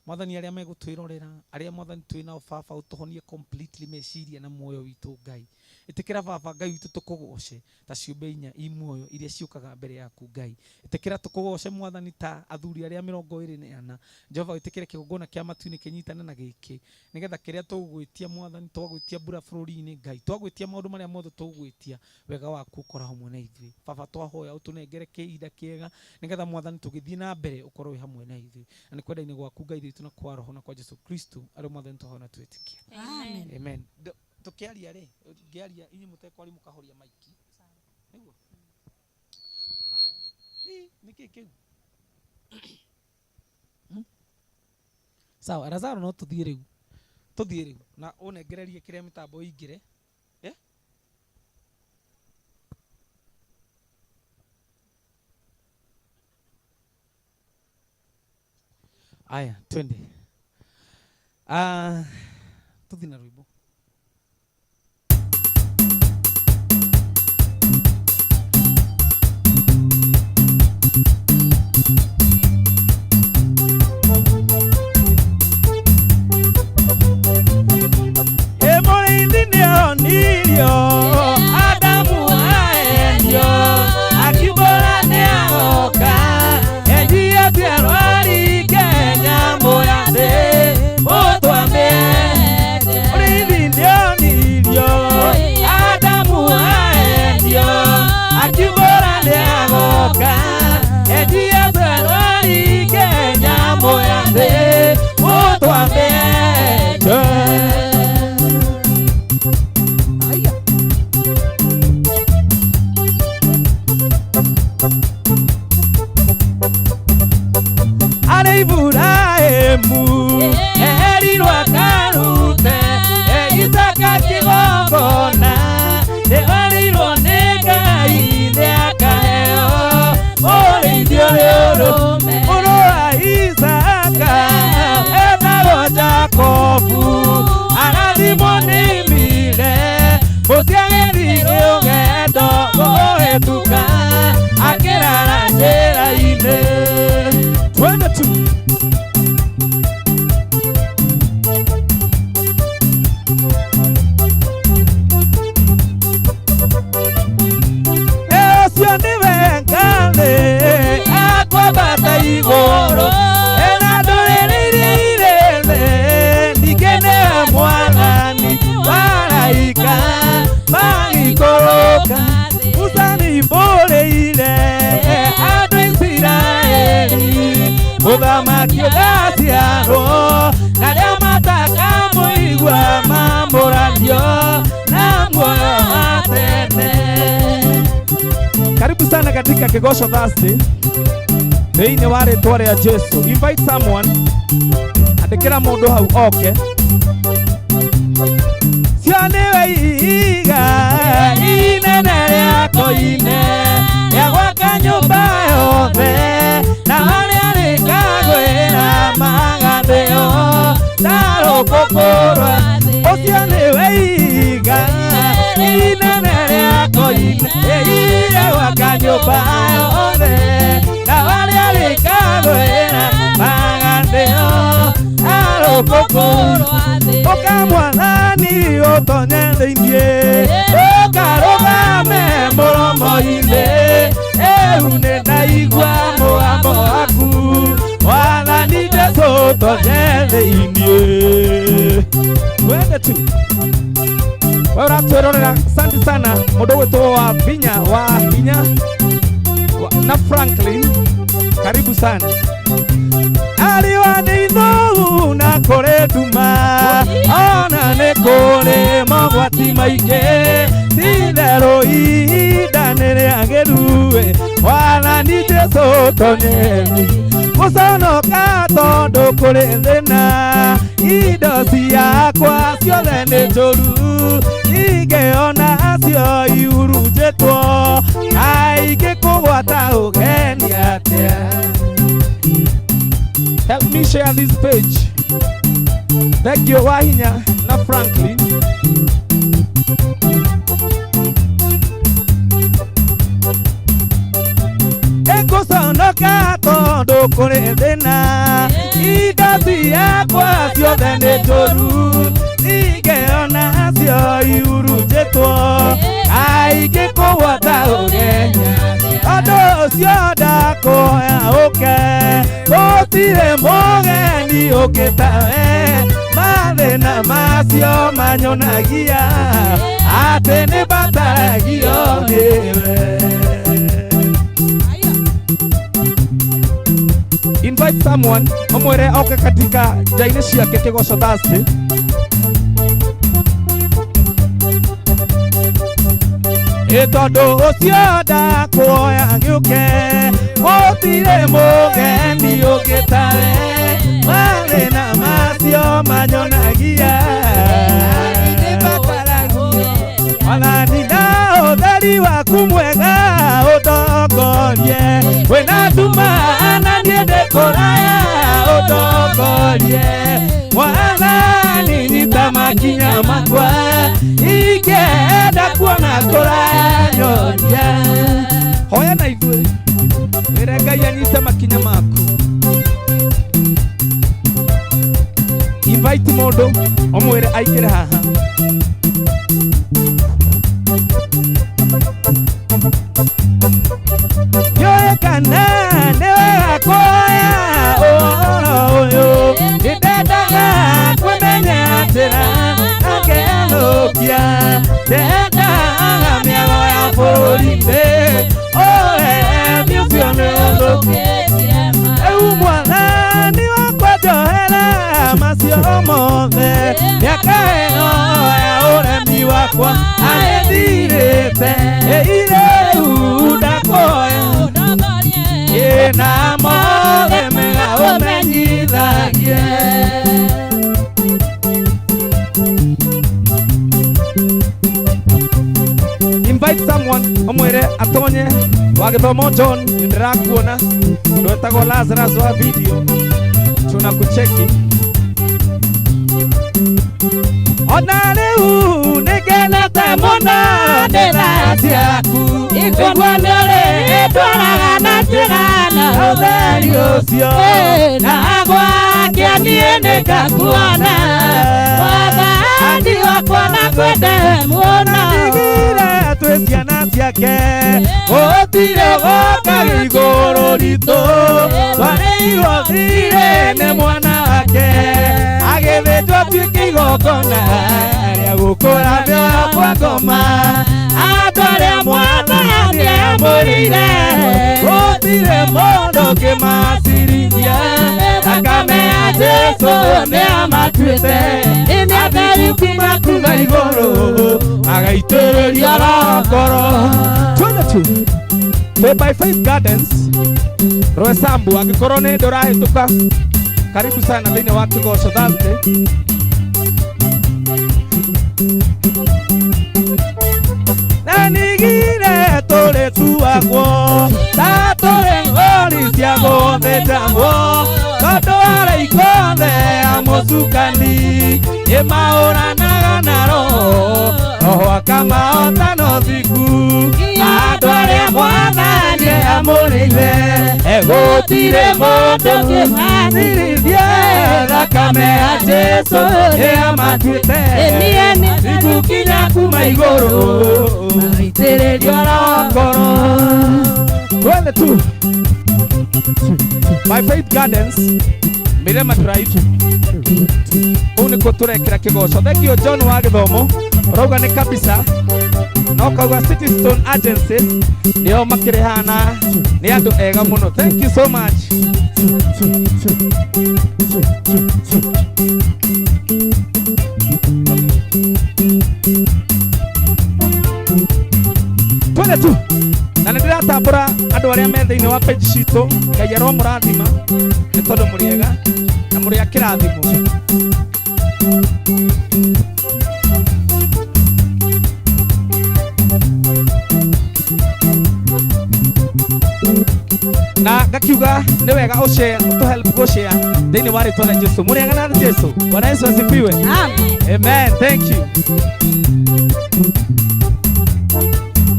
Mwathani aria megutwirorera aria mwathani twina baba utuhonie completely meciria na moyo witu Ngai itikira baba Ngai witu tukugoce ta ciumbe inya imoyo iria ciukaga mbere yaku Ngai itikira tukugoce mwathani ta athuri aria 24 Jehova itikire kigongona kia matuini kinyitane na giki nigetha kiria tugwitia mwathani twagwitia bura bururi-ini Ngai twagwitia maundu maria mothe tugwitia wega waku ukora hamwe na ithui baba twahoya utunengere kiinda kiega nigetha mwathani tugithie na mbere ukorwo hamwe na ithui na nikwenda-ini gwaku Ngai tuna kwa roho na kwa Yesu Kristo ari mwathani tuhona twetikia Amen. Amen. Tukiaria ri ngiaria inyi mutekwari mukahoria maiki niguo aya niki kiu sawa Lazaro no tuthie riu na unengererie kiria mitambo ingire aya twende tuthie na rwimbo Adamu aendio akibora neagoka enjia pierwari Kenya moyande motwame urithindio nilio Adamu aendio akibora neagoka enjia pierwari Kenya moyande motwame Ibrahimu erirwa karute Isaka kigongona erirwa ni Ngai niakaheo ũrĩithio rĩũrũme mũrũ wa Isaka etagwo Jakobu arathimwo nĩ mire mũciagĩrire ũgendo gũhĩtũka akĩrara njĩra-inĩ twende tu akwambata igũrũ ena ndũrĩrĩ ndikenea mwathani waraika magikũrũka Musa nĩmbũrĩire andũ Isiraeli mũthamaki ũgaciarwo na arĩa matakamũigua mamũranio na muoyo wa tene. Karibu sana katika Kegosho Thursday. Thĩinĩ wa rĩtwa rĩa Jesu. Invite someone. Andĩkĩra mũndũ hau oke. Cianĩwe iga inene rĩako ine rĩa gwaka nyũmba yothe na harĩa rĩkagwĩra magathĩo na rũkũkũrwa ũcio nĩwe iga inene rĩako ine rĩa gwaka nyũmba yothe na harĩa rĩkagwĩra magathĩo na rũkũkũrwa ũkamwathani ũtonye thĩinĩ ũkarũgame mũromo-inĩ rĩu nĩ ndaigua mũgambo waku mwathani Jesũ ũtonye thĩinĩ twende tu we ũratwĩrorera asante sana mũndũ gwĩtwo wa Vinya wa hinya na Franklin karibu sana ariwa nĩ ithũu na kũrĩ nduma ona nĩ kũrĩ mogwati maingĩ titherũ ihinda nĩ rĩagĩru mwathani Jesũ ũtonyeni gũconoka tondũ kũrĩ thĩna indo ciakwa ciothe nĩ njũru ingĩona cio ihurunjĩtwo aingĩ kũgwata ũgeni atĩa. Help me share this page. Thank you, Wahinya na Franklin. Eko sana ndioka tondu kuri thina indo ciakwa ciothe nĩ njũru ingeona cio ihurunjĩtwo aingĩ kũgwata ũgenya ũndũ ũcio ndakuhoya ũke gũtirĩ mũgeni ũngĩ tawe mathĩna macio manyonagia atĩ nĩ mbataragio nĩwe. Invite someone omwere oke katika jaini ciake Kĩgoco Thursday. Tondu ũcio ndakuoya gĩũke gũtirĩ mũgeni ũngĩ tawe mathĩna macio manyonagia ona nina ũtheri waku mwega ũtongorie wĩna nduma na niĩ ndĩ kũraya ũtongorie Mwathani nyita makinya makwa ingĩenda kuona kũraya nyonia. Hoya na ithuĩ wĩre Ngai anyite makinya maku. Invite mũndũ ũmwĩre aingĩre haha. Nĩũĩ kana nĩ wega kuoya ũhoro ũyũ nĩndendaga kwĩmenya njĩra ngĩanũkia ndendaga mĩago ya bũrũri-inĩ ũremi ũcio nĩũthũkĩtie rĩu Mwathani wakwa njohera macio mothe mĩaka ĩno ya ũremi wakwa agĩthirĩte rĩu ndakuoya na mothe mega ũmenyithagie. Invite someone omwire atonye wa gĩthomo John ndĩrakuona ndwetagwo Lazarus wa video tunakucheki ona rĩu nĩngenete mũno ndĩra ciaku igua nĩrĩndwaraga na njĩra na ũtheri ũcio na gwakia niĩ nĩngakuona Mwathani wakwa na kwende mũno ndigire twĩ ciana ciake gũtirĩ gũka igũrũ ritũ twarĩirwo thirĩ nĩ mwana wake agĩthĩnjwo tuĩke igongona rĩa gũkũra mĩoyo kwa ngoma andũ arĩa Mwathani amũrĩire gũtirĩ mũndũ ũngĩmacirithia thakame ya Jesũ nĩamatuĩte atheri kuma kuuma igũrũ agaitĩrĩria rokoro. By Faith Gardens Roysambu angĩkorwo nĩ ndĩ ũrahĩtũka karibu sana thĩinĩ wa Kĩgoco Thursday. Na nĩgire tũrĩ tuagwo ta tũrĩ ng'ori cia gũthĩnjagwo tondũ arĩa ikothe a mũcukani nĩmahũranaga na roho akamahota na ũthiku andũ arĩa Mwathani amũrĩire gũtirĩ mũndũ ũngĩmacirithia thakame ya Jesũ nĩamatuĩte igukinya kuma igũrũ agaitĩrĩrio rokoro. Twende tu By Faith Gardens Mirema Drive kũu nĩkuo tũrekĩra Kĩgoco. Thank you John wa gĩthomo ũrauga nĩ kabisa no kauga City Stone Agencies nĩo makĩrĩhana nĩ andũ ega mũno. Thank you so much. Twende tu na nĩndĩratambũra andũ arĩa me thĩinĩ wa page citũ. Ngai aromũrathima nĩ tondũ mũrĩ ega na mũrĩ a kĩrathimo. Na ngakiuga nĩ wega ũshare to help gũshare thĩinĩ wa rĩtwa rĩa Jesũ. Mũrĩ ega na Jesũ. Bwana Yesu asifiwe. Amen. Thank you.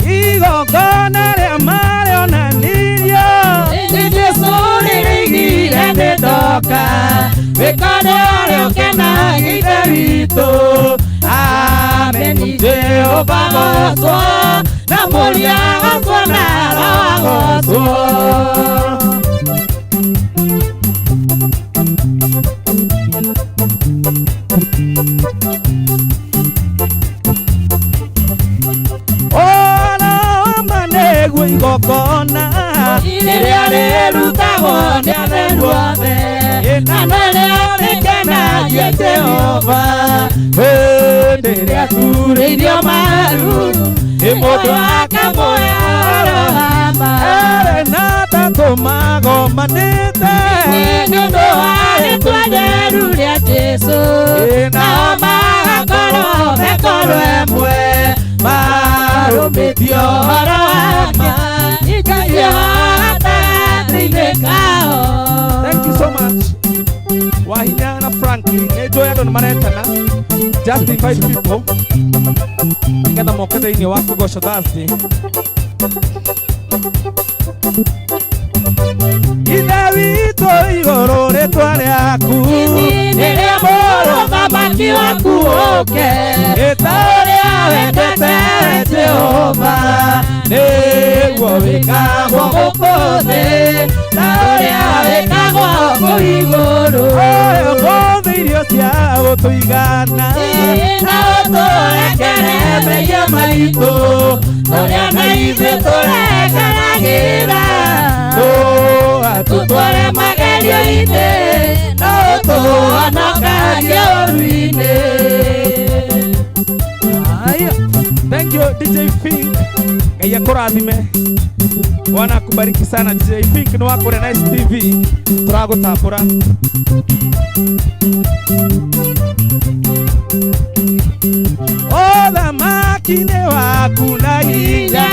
Igongona rĩa marĩonanirio nĩ Jesũ nĩndoka wĩkone ũrĩa ũkenagĩire witũ. Ameni Jehova gocwo na mũria gocwo na roho gocwo. Manegwo igokona rĩrĩa rĩrutagwo nĩ atheru othe na nĩrĩo rĩkenagia Jehova. Hĩndĩ ĩrĩa turĩirio maru mũndũ akamuoya arohama na tatũmagomanĩte nĩ ũndũ wa rĩtwa rĩeru rĩa Jesũ nao magakorwo mekoro ĩmwe marũmĩtio ũhoro wake ikario gatagatĩ-inĩ kao. Thank you so much. Wahinya na Franklin nĩnjũĩ andũ nĩmaretana. Just invite people nĩgetha moke thĩinĩ wa kũgoco Thursday. Ithe witũ igũrũ rĩtwa rĩaku nĩrĩo mũrũgamaki waku ũke ta ũrĩa wendete Jehova nĩguo wĩkagwo gũkũ thĩ ta ũrĩa wĩkagwo kũu igũrũ. Ũmũthĩ irio cia gũtũigana na ũtũrekere mehia maitũ ũrĩa na ithuĩ tũrekanagĩra. Tutware magerio-inĩ na ũtũhonokagie ũru-inĩ. Thank you DJ Fink. Ngai akũrathime. Bwana akubariki sana DJ Fink ni wako na Nice TV. Turagũtambũra. Thamaki nĩ waku na hinya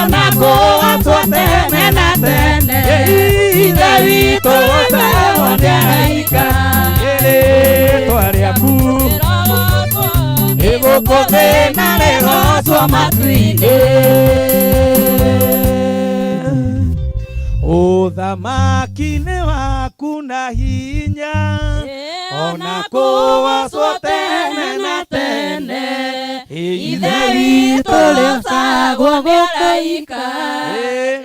ona kũgacwo tene na tene. Ithe witũ gũcagwo nĩ araika rĩtwa rĩaku gũkũ thĩ na rĩgocwo matu-inĩ. Ũthamaki nĩ waku na hinya ona kũgacwo tene na tene. Ithe witũ rĩgocagwo gũkaika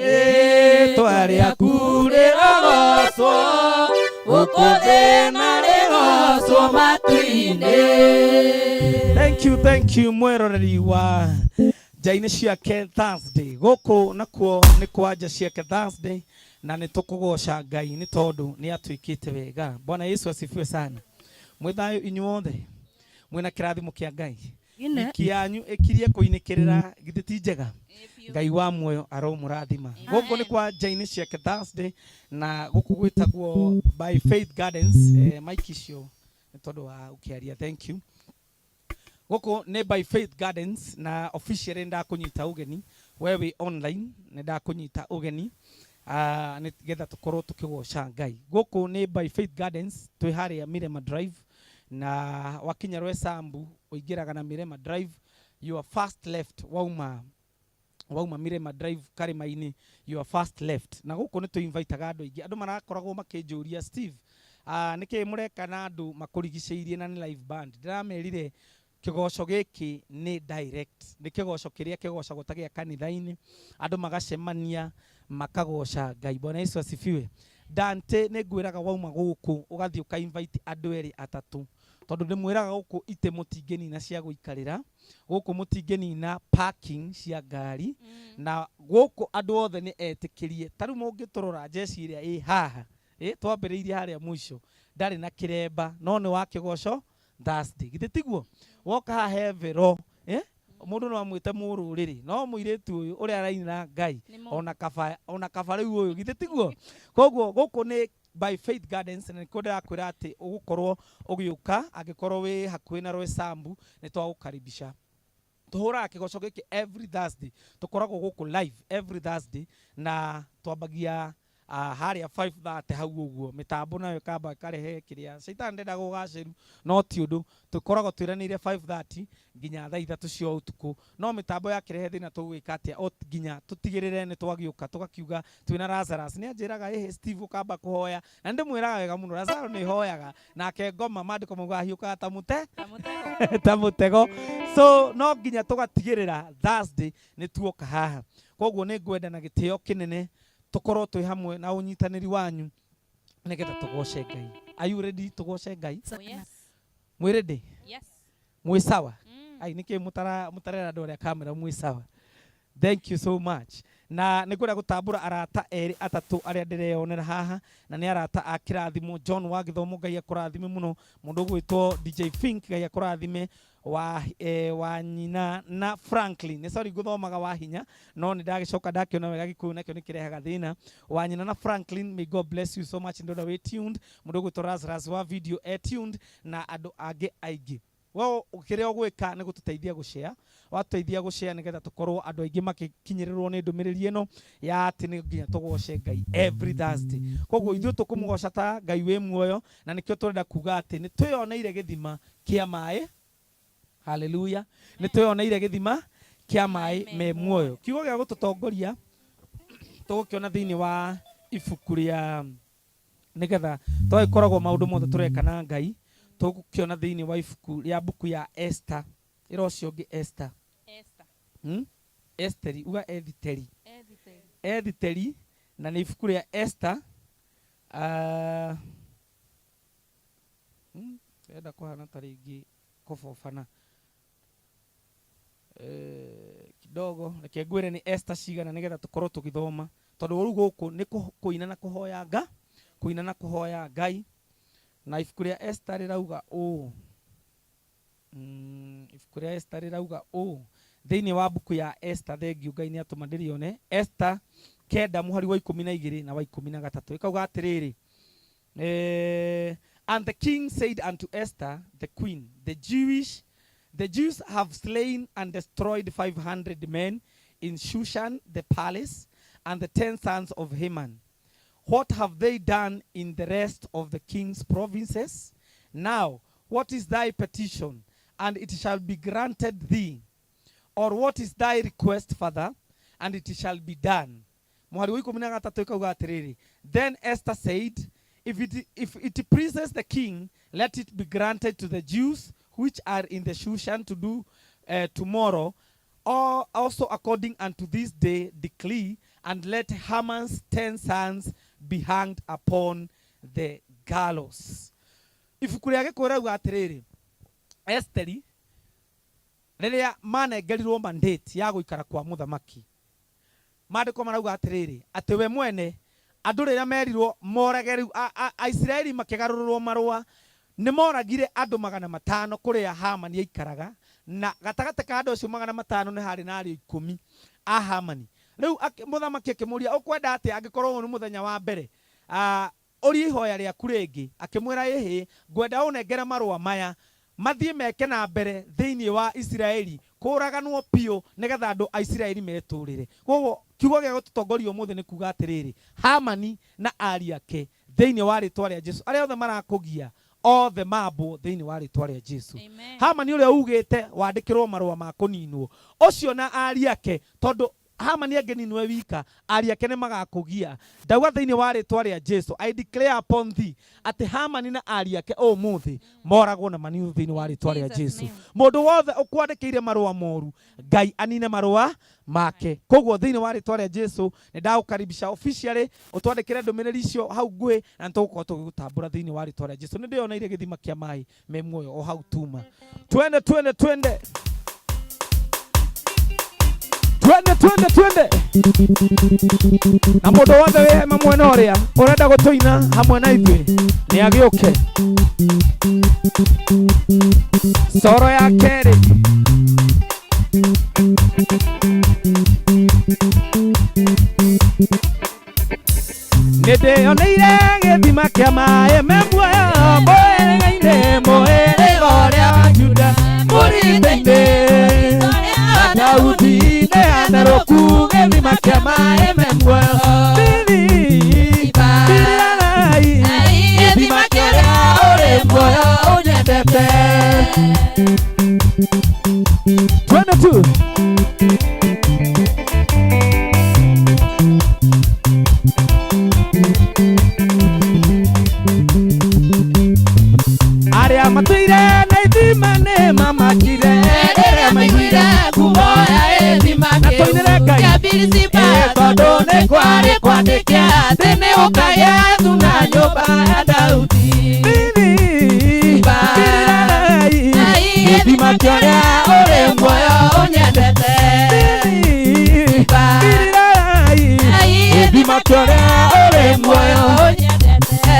rĩtwa rĩaku rĩrogocwo gũkũ thĩ na rĩgocwo matu-inĩ. Thank you mwĩroreri wa njainĩ ciake Thursday. Gũkũ nakuo nĩ kwanja ciake Thursday na nĩ tũkũgoca Ngai nĩ tondũ nĩ atwĩkĩte wega. Bwana Yesu asifiwe sana. Mwĩthayo inyuothe mwĩna kĩrathimo kĩa Ngai kianyu ĩkirie kũinĩkĩrĩra githĩ ti njega. Ngai wa muoyo aromũrathima. Gũkũ nĩ kwa njainĩ ciake Thursday na gũkũ gwĩtagwo By Faith Gardens. Mike icio nĩ tondũ wa ũkĩaria. Thank you. Gũkũ nĩ By Faith Gardens na officially ndakũnyita ũgeni wewe online nĩ ndakũnyita ũgeni nĩgetha tũkorwo tũkĩgoca Ngai. Gũkũ nĩ By Faith Gardens twĩ harĩa Mirema Drive na wakinya Rwesambu ũingĩraga na Mirema Drive your first left wauma Mirema Drive Karĩma-inĩ your first left. Na gũkũ nĩ tũinvitaga andũ aingĩ. Andũ marakoragwo makĩnjũria Steve nĩkĩ mũreka na andũ makũrigicĩirie na nĩ live band. Ndĩramerire kĩgoco gĩkĩ nĩ direct. Nĩ kĩgoco kĩrĩa kĩgocagwo ta gĩa kanitha-inĩ andũ magacemania makagoca Ngai. Bwana Yesu asifiwe. Dante nĩ ngwĩraga wauma gũkũ ũgathiĩ ũka-invite andũ erĩ atatũ tondũ ndĩmwĩraga gũkũ itĩ mũtingĩnina cia gũikarĩra, gũkũ mũtingĩnina parking cia ngari na gũkũ andũ othe nĩ etĩkĩrie. Tarĩu mũngĩtũrora jeci ĩrĩa ĩ haha twambĩrĩirie harĩa mũico ndarĩ na kĩremba no nĩ wa kĩgoco Thursday. Githĩ tiguo? Woka haha hevero mũndũ no amwĩte mũrũrĩrĩ no mũirĩtu ũyũ ũrĩa araina Ngai ona kaba rĩu ũyũ. Githĩ tiguo? Koguo gũkũ nĩ By Faith Gardens na nĩkuo ndĩrakwĩra atĩ ũgũkorwo ũgĩũka angĩkorwo wĩ hakuhĩ na Rwesambu nĩ twagũkaribisha. Tũhũraga kĩgoco gĩkĩ every Thursday. Tũkoragwo gũkũ live every Thursday na twambagia haria 5:30 hau uguo mitambo nayo kamba karehe kiria Satan ndenda gugaciru no ti undu tukoragwo twiranire 5:30 nginya thaa 3 cia utuku no mitambo ya kirehe thina tugwika atia o nginya tutigirire ni twagiuka tugakiuga twina Lazarus ni anjiraga Steve kamba kuhoya na ndimwiraga wega muno Lazarus ni hoyaga nake ngoma mandiko muga hiuka tamutego so no nginya tugatigirira Thursday ni tuoka haha koguo ni ngwenda na gitio kinene tukorwo twi hamwe na unyitaniri wanyu nigetha tugoce Ngai. Are you ready tugoce Ngai? Yes. Mwi ready? Yes. Mwi sawa? Ai niki mutarera andu aria kamera mwi sawa. Thank you so much. Na nigwenda gutambura arata eri atatu aria ndireyonera haha na ni arata a kirathimo John wa githomo Ngai akurathime muno mundu gwitwo DJ Fink Ngai akurathime wa nyina na Franklin sorry guthomaga wa hinya no ni ndagicoka ndakiona wega gikuyu nakio nikirehaga thina wa nyina na Franklin may God bless you so much ndoda we tuned mundu gwitwo Lazarus wa video tuned na andu angi aingi wao ukiria gwika ni gututeithia gushare watuteithia gushare nigetha tukorwo andu aingi makikinyirirwo ni ndumiriri eno ya ati ni nginya tugoce Ngai every Thursday koguo ithu tukumugoca ta Ngai we muoyo na nikio turenda kuga ati ni tuyoneire githima kia mai. Hallelujah. Ni tuyoneire githima kia mai me muoyo kiugo gia gututongoria tugukiona thiini wa ibuku ria nigetha twagikoragwo maundu mothe tureka na Ngai tugukiona thiini wa ibuku ria buku ya Esther irocio ngi Esther Esteri uga Editeri na ni ibuku ria Esther enda kuhana taringi kufofana kidogo reke ngwire ni Esther cigana nigetha tukorwo tugithoma tondu ru guku ni kuina na kuhoya Ngai na ibuku ria Esther rirauga ibuku ria Esther rirauga thiini wa buku ya Esther thengiu Ngai ni atuma ndirione Esther 9 muhari wa 12 na wa 13 ikauga atiriri and the king said unto Esther the queen the Jews have slain and destroyed 500 men in Shushan the palace and the 10 sons of Haman. What have they done in the rest of the king's provinces? Now, what is thy petition? And it shall be granted thee. Or what is thy request, Father? And it shall be done. Then Esther said, if it pleases the king, let it be granted to the Jews which are in the Shushan to do tomorrow, or also according unto this day decree, and let Haman's 10 sons be hanged upon the gallows. Ibuku ria gikwirauga atiriri Esteri riria manengerirwo mandate ya guikara kwa muthamaki mandiko marauga atiriri ati we mwene andu riria merirwo morageru Aisraeli makigarurwo marua ni moragire andu 500 kuria Hamani aikaraga na gatagate ka andu acio 500 ni hari na ari 10 a Hamani riu muthamaki akimuria ukwenda ati angikorwo ni muthenya wa mbere uri ihoya ria kurengi akimwira ihi ngwenda unengera marua maya mathie meke na mbere thiini wa Israeli kuraganwo pio nigetha andu a Israeli meturire koguo kiugo gia gututongoria umuthi ni kuga atiriri Hamani na ari ake thiini wa ritwa ria Jesu aria othe marakugia othe mambo thiini wa ritwa ria Jesu. Hamani uria ugite wandikirwo marua ma kuninwo ucio na ari ake tondu Hamani ageninwe wika ari ake ne magakugia ndauga thiini wa ritwa ria Jesu I declare upon thee ati Hamani na ari ake umuthi moragwo na maniu thiini wa ritwa ria Jesu. Mundu wothe ukwandikire marua moru Ngai anine marua make koguo thiini wa ritwa ria Jesu ni ndaukaribisha officially utwandikire ndumiriri icio hau ngui na ntugukorwo tugutambura thiini wa ritwa ria Jesu ni ndioneire githima kia mai me muoyo o hau tuma twende na mundu wothe wi hema mwena uria urenda gutuina hamwe na ithui ni agiuke soro ya keri nidioneire githima kia mai me muoyo mweregaine mweregoria wa Juda muriteine Daudi ne anaroku githima kia mai me muoyo unyendete. 22. Aria matuire na ithima ne mamakire Ere maiguire kuhoya ithima kĩu kĩa Birisiba tondũ nĩ kwarĩ kwandĩke atĩ nĩ ũkagĩa thuna nyũmba ya Daudi. Ithima kĩrĩa ũrĩ muoyo ũnyendete. Ithima kĩrĩa ũrĩ muoyo ũnyendete.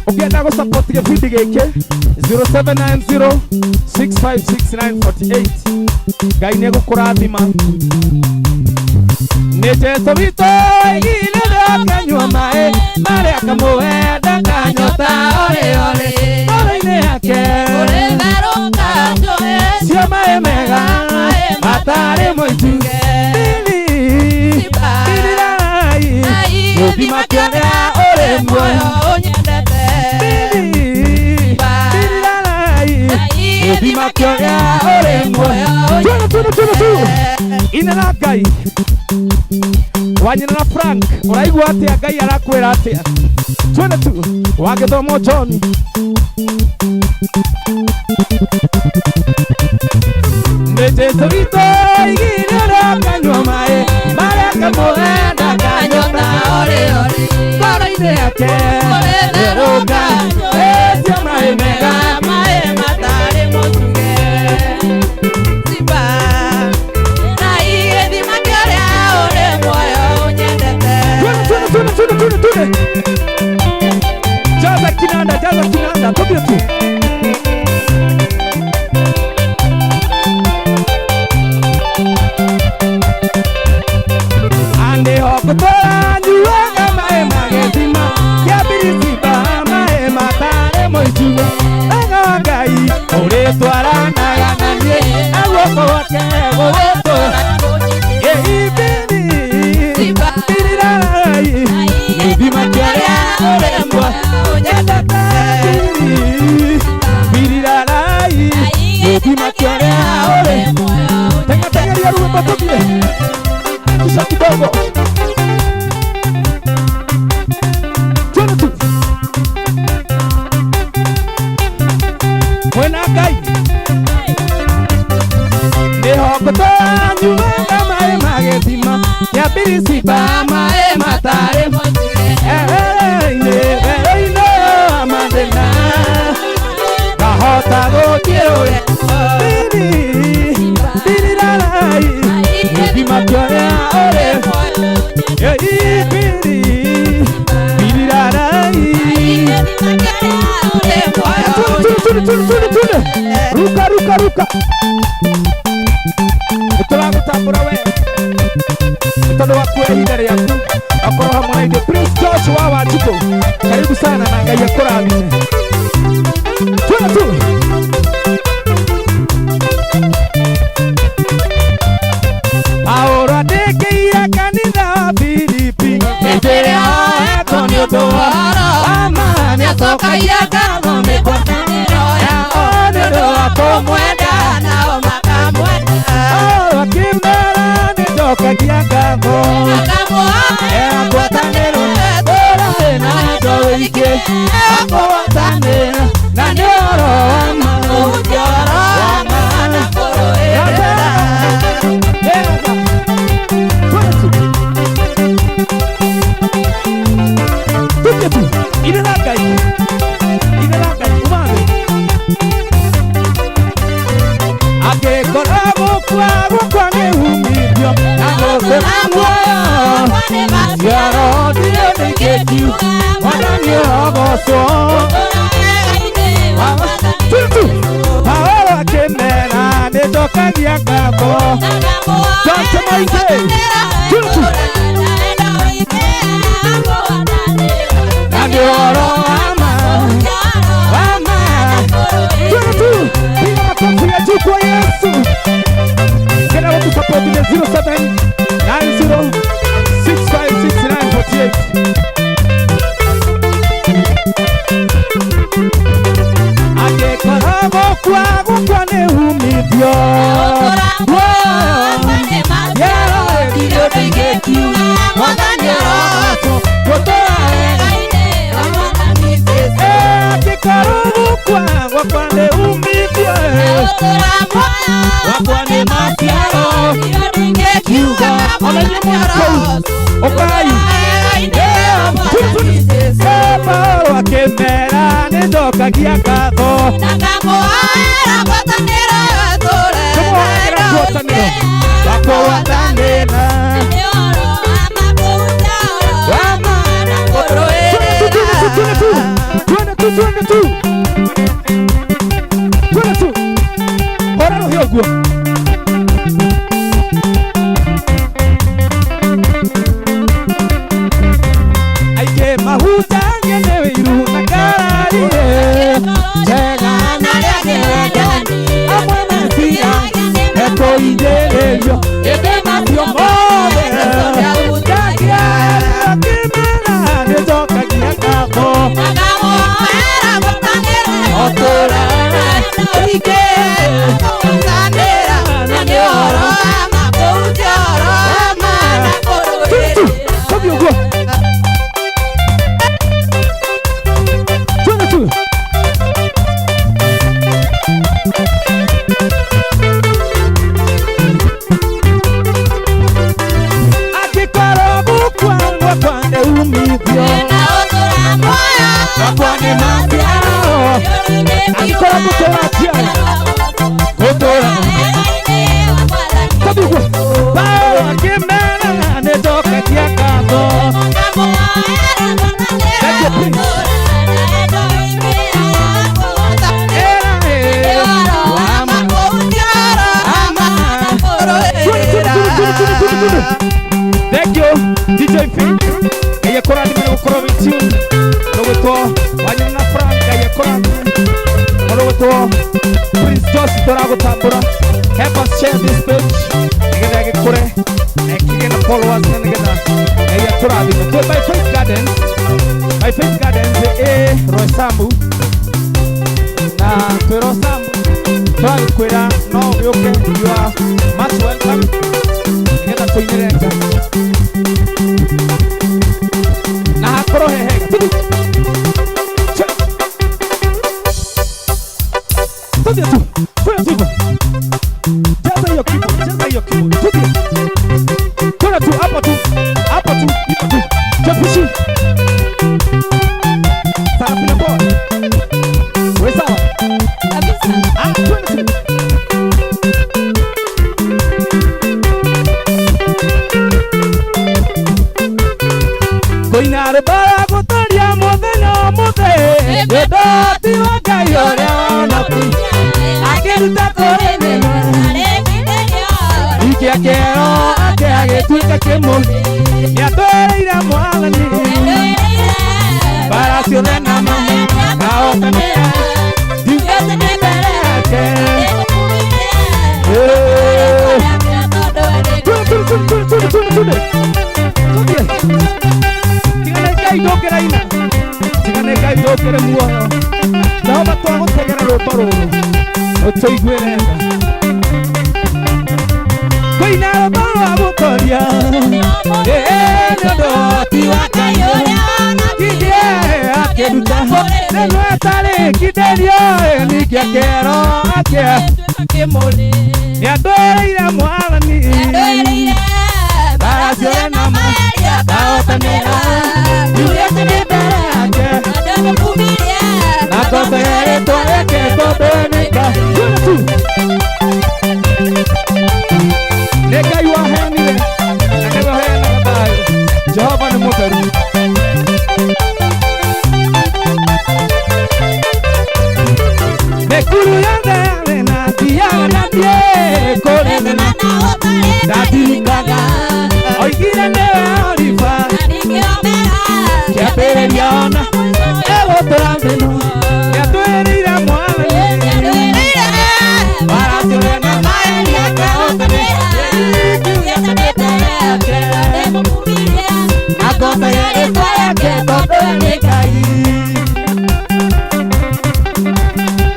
Ukienda gusupport gĩbindi gĩkĩ 0790656948 Ngai nĩ gũkũrathima. Nĩ Jesũ witũ waigire akanyua maĩ marĩa akamũhenda kanyota ore ore ngoro-inĩ yake Ũrĩtherũka njũĩ cia maĩ mega matarĩ mũituge. Gĩthima kĩrĩa ũrĩ muoyo ũnyendete. Gĩthima kĩrĩa ũrĩ muoyo ũnyendete. Inena Ngai wanyina na Frank, ũraigua atĩa Ngai arakwĩra atĩa? 22 wa Gĩthomo John. Nĩ Jesũ witũ waigire akanyua maĩ marĩa akamũhenda kanyota ore ore ngoro-inĩ yake ũrĩtherũka cia maĩ mega Maĩ matarĩ mũtuge. Simba na gĩthima kĩrĩa ũrĩ muoyo ũnyendete. Tune. Jaza kinanda, tobia tu. Ande hokutora nyuaga maĩ magĩthima kĩa Birisiba maĩ matarĩ mũituge. Wega wa Ngai ũrĩtwaranaga na niĩ na guoko gwake gũgũtũũra. Gĩthima kĩrĩa ũrĩ muoyo ũnyendete. Gĩthima kĩrĩa ũrĩ muoyo ũnyendete. Tengeria rwĩmbo tũthiĩ kisha kidogo. Twende tu. Mwena Ngai nĩhokotora nyuaga maĩ magĩthima kĩa Birisiba maĩ matarĩ mũtuge. Wero-inĩ wa mathĩna ngahota gũthiũrũra. Gĩthima kĩrĩa ũrĩ muoyo ruka nĩtũragũtambũra we tondũ wa kuoya ihinda rĩaku akorwo hamwe na ithuĩ. Prince George wa Wanjikũ, karibu sana na Ngai akũrathime. Twende tu. Paulo andĩkĩire kanitha wa Filipi hĩndĩ ĩrĩa oetwo nĩ ũndũ wa ma nĩacokagia ngatho nĩ ngwatanĩro yao nĩ ũndũ wa kũmwenda nao makamwenda. Akĩmera nĩnjokagia ngatho ya ngwatanĩro ũrarĩ na ndo wĩingĩ akũgwatanĩra na nĩ ũhoro wa ma ũhoro wa ma na kũrũĩrĩra. Inena Ngai umame angĩkorwo gũkwa nĩ umithio na gũkũra muoyo ciaro ndirĩ nĩingĩkiu mwana nĩ ũrogocwo. Paulo akĩmera nĩnjokagia ngatho John Maithe na nĩ ũhoro wa ma piga makofi ya juu kwa Yesu. Kenda kutusupport ni 0790656948. umithio Wakwande umithio Wakwande maciaro Kiuga Okai Paulo akĩmera nĩnjokagia ngatho wakũgwatanĩra ora rũhĩ ũguo aingĩ mahunjagia nĩ wĩiru na ngarariĩ njega na rĩagĩrĩndani amwe meciria ekũinjĩrĩrio ĩndĩ macio mothe hunjagia akĩmera nĩnjokagia ngatho otũra ingĩ Thank you, DJ Pink. Ella cora di meno provinzione. Lo to Wanyana Frank ella cora. Lo to Prince Josh Dorago Tambura. Help us share this page. Ella che core. E chi che follow us nella ella cora di meno. By Faith Gardens. By Faith Gardens Roy Sambu. Na però Sambu. Frank quella no, okay, you are much welcome. Kita kuinireka na koro hehe tudia tu fue tu jaza hiyo kipo tudia kora tu hapa tu ipo tu japushi sawa pina boy wewe sawa kabisa twende tu Koinare bara gotaria muthenya muthe ndoti wa Ngai uria onaku akiruta kuri mena ikia kero ake agituika kimuni niatwereire mwathani bara ciothe na mame kaotanĩra ndiugĩte nĩ mbere yake tigane Ngai ndokere muoyo naomba twagutegera rũmbo rũrũ ũtũigue wega kũina rũmbo rwa mũtoria nĩũndũ ti wa Ngai ũrĩa onakirie akĩruta nĩguo atarĩkithĩrio ningĩ akero nĩandũĩrĩire mwathani bara ciothe na mahotanĩra ndiugĩte nĩ mbere yake na ngombe rĩtwa rĩake tondũ nĩ Ngai waheanire na nĩ waheanaga thayũ Jehova nĩ mũtheru mĩkuru yothe yarĩ na thiaga na thiĩ kũrĩ thĩna ndatirikaga oigire nĩwe Oliva kĩambĩrĩria ona egũtũra thĩno nĩatwĩrĩire mwathani bara ciothe na maĩri akahotanĩra na ngombe ya rĩtwa rĩake tondũ nĩ Ngai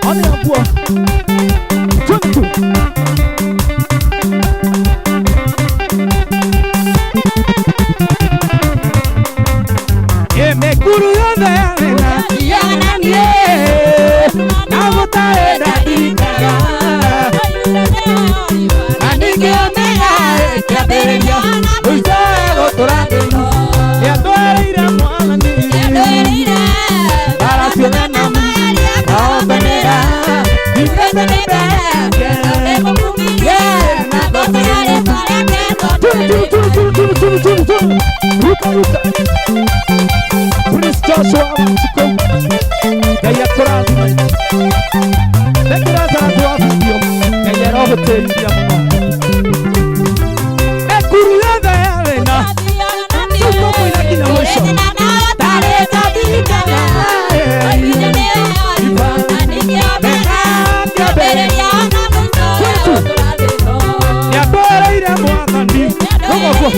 ona guo Prince Joshua Machiko Gaya Korazima Lekuraza Dua Video Gaya Robote India Mama Ekuruya Dayarena Suko Kuina Kina Mosho Tare Tabika Yabere Ira Mwakandi Rogo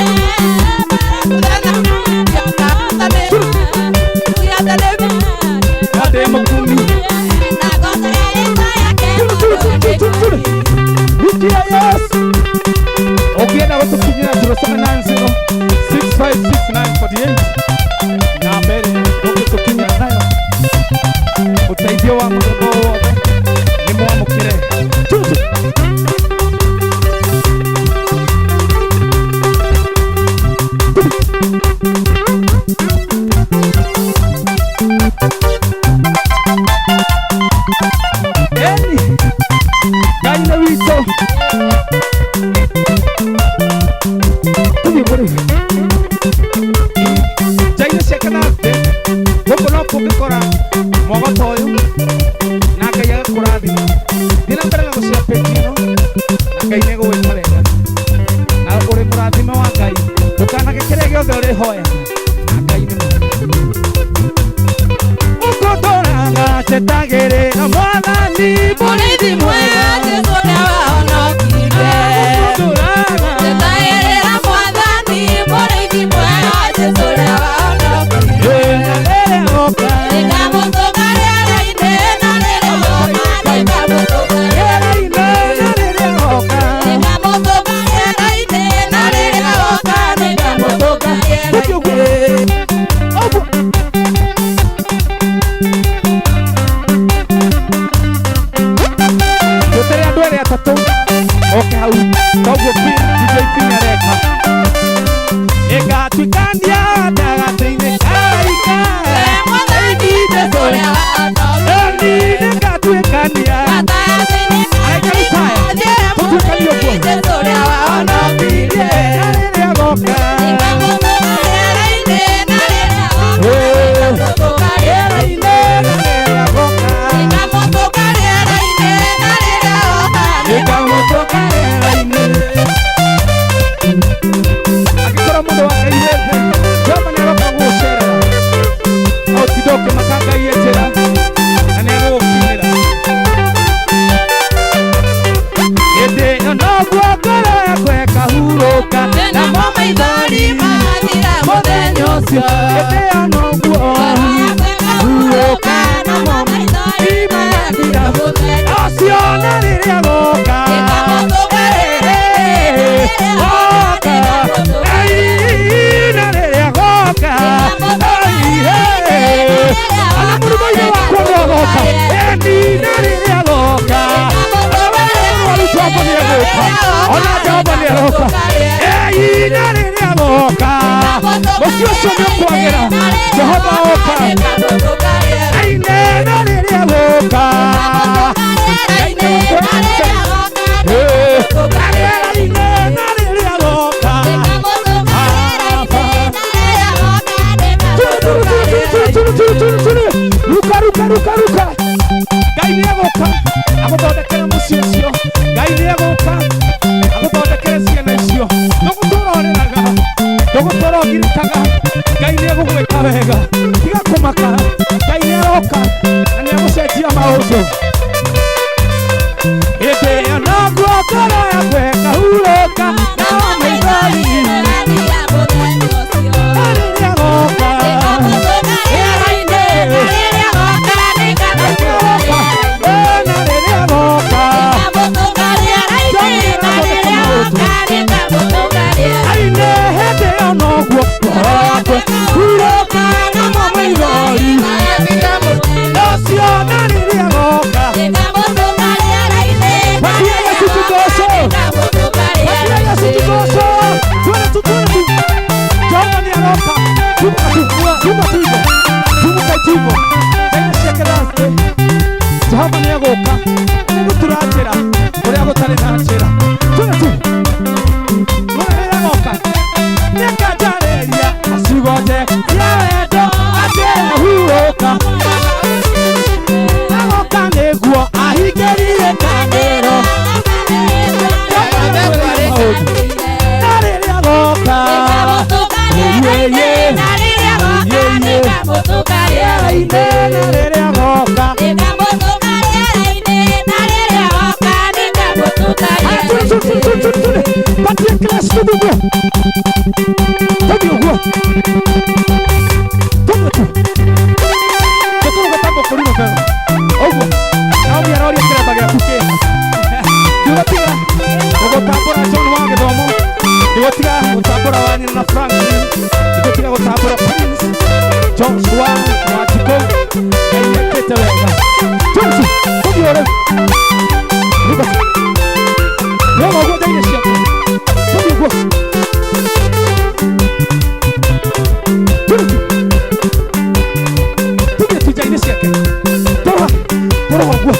Okienda watu kunyina 0790 656948 na mbele ukitukinya nayo utaidio wa mdogo wote ni mwamukire Jaina sekanate wokono pokora mogotoyo nakaya kurabi dina mbere go cia petino nakaine go wekarega na ore murabi ma wakai tukana gekere giothe uri hoya nakaine ukotoranga chetagere na mwathani murithi mwega jesora ono kide Ruka Gai ni agoka agothondekera muciĩ ũcio Gai ni agoka agothondekera ciana icio ndũgũtũra ũgirĩtaga Ngai ni agũgwĩka wega tiga kũmaka rĩera-inĩ na rĩrĩa goka Nĩngamũtũma rĩera-inĩ na rĩrĩa goka nĩngamũtũma rĩera-inĩ. patie class tũthiĩ ũguo tũthiĩ ũguo tũthiĩ tu tũkũruga tambo kũrino vero ũguo nao mĩaroria kĩremba gĩaku kĩ ndigũtiga gũgũtambũra John wa Gĩthomo ndigũtiga gũtambũra wa nyina na Franklin ndigũtiga gũtambũra Prince Joshua Wanjikũ Ngai nĩekĩte wega tũthiĩ tũthiĩ ũrĩu ruga ruga ũguo ngai nĩ ciaku tũthiĩ ũguo tũthiĩ tu ngai nĩ ciake tũroha ũguo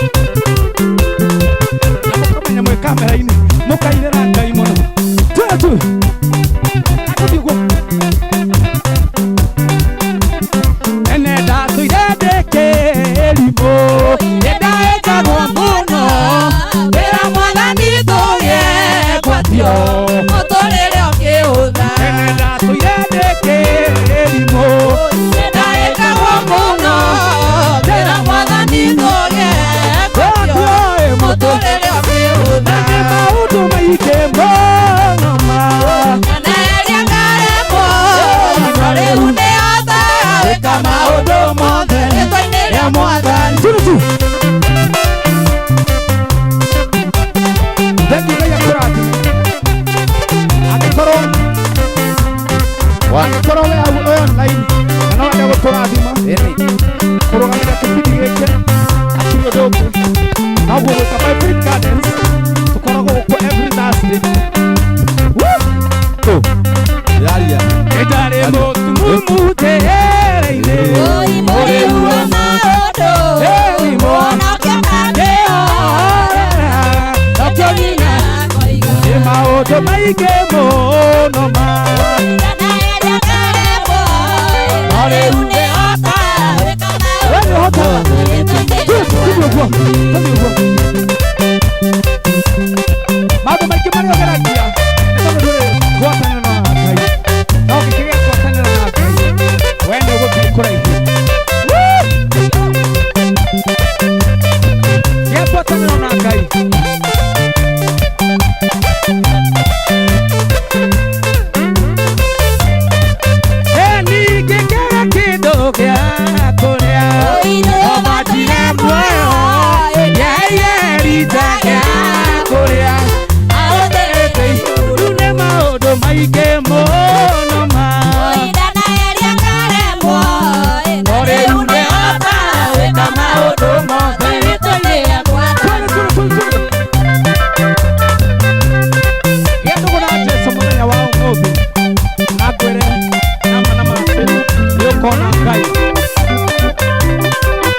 na mũkamenya mwĩ kamera-inĩ mũkainĩra Ngai mũno tũthiĩ tu tũthiĩ ũguo ene ndatũire ndĩ kĩrimũ nĩndahĩngagwo mũno wĩra Mwathani tũgĩgwatio Mũtũrĩre ũkĩhũtha ene ndatũire ndĩ kĩrimũ nĩndahĩngagwo mũno wĩra Mwathani tũgĩgwatio Mũtũrĩre ũkĩhũtha nĩ maũndũ maingĩ mũno ma na rĩrĩa ngaremwo no rĩu nĩhota gwĩka maũndũ mothe rĩĩtwa-inĩ rĩa Mwathani. turutu thengi Ngai akũrathime angĩkorwo we online na no wende gũtũrathima kũrũgamĩrĩra kĩbindi gĩkĩ akiri ũndũ ũngĩ naguo gwĩka Vibrant Gardens tũkoragwo gũkũ every Thursday nĩndarĩ mũtumumu tĩĩra-inĩ Mũrĩu wa maũndũ wonake angĩhorera nakĩo nyina koiga nĩ maũndũ maingĩ mũno ma na rĩrĩa ngaremwo no rĩu nĩhota gwĩka we nĩũhotaga rĩĩtwa-inĩ rĩa tũthiĩ ũguo tũthiĩ ũguo maũndũ maingĩ marĩa ũgeragia nĩ tondũ ndũrĩ ngwatanĩro na Ngai no gĩkĩgĩa ngwatanĩro na Ngai we nĩũgũthiĩ kũraihu gĩa ngwatanĩro na Ngai ningĩ kĩaga kĩndũ gĩa kũrĩa omatire muoyo yeyeritha gĩa kũrĩa ahũthĩrĩte rĩu nĩ maũndũ maingĩ mũno ma na rĩrĩa ngaremwo no rĩu nĩhota gwĩka maũndũ mothe rĩĩtwa-inĩ rĩa Mwathani. gĩa ndũgũ na Jesũ mũthenya wa ũmũthĩ na ngwĩre na maku nĩũkona Ngai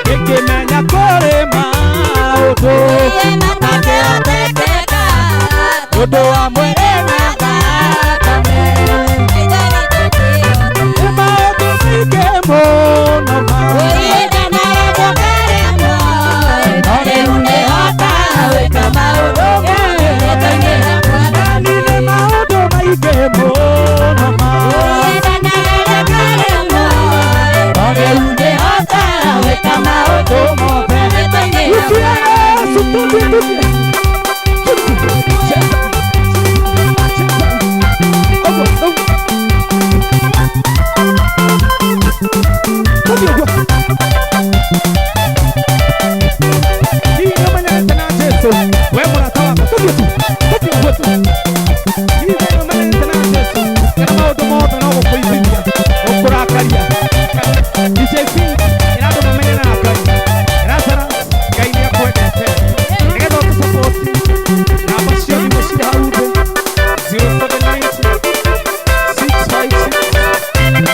gĩkĩmenya kũrĩ maũndũ Matangĩhotekeka ũndũ wa mwĩrĩ na thakame nĩ maũndũ maingĩ mũno ma Nani nĩ maũndũ maingĩ mũno ma Rukia Yesu tũthiĩ tũthiĩ ũguo tũthiĩ ũguo hihi nĩũmenyerete na Jesũ we mũrata wakwa tũthiĩ tu tũthiĩ ũguo tu hihi nĩũmenyerete na Jesũ kana maũndũ mothe no gũkũiguithia gũkũrakaria DJ P ĩrandũ mamenyana na Ngai Lazarus Ngai nĩakwendete nĩgetha ũtũsapoti namba cia thimũ cirĩ hau thĩ 0790 656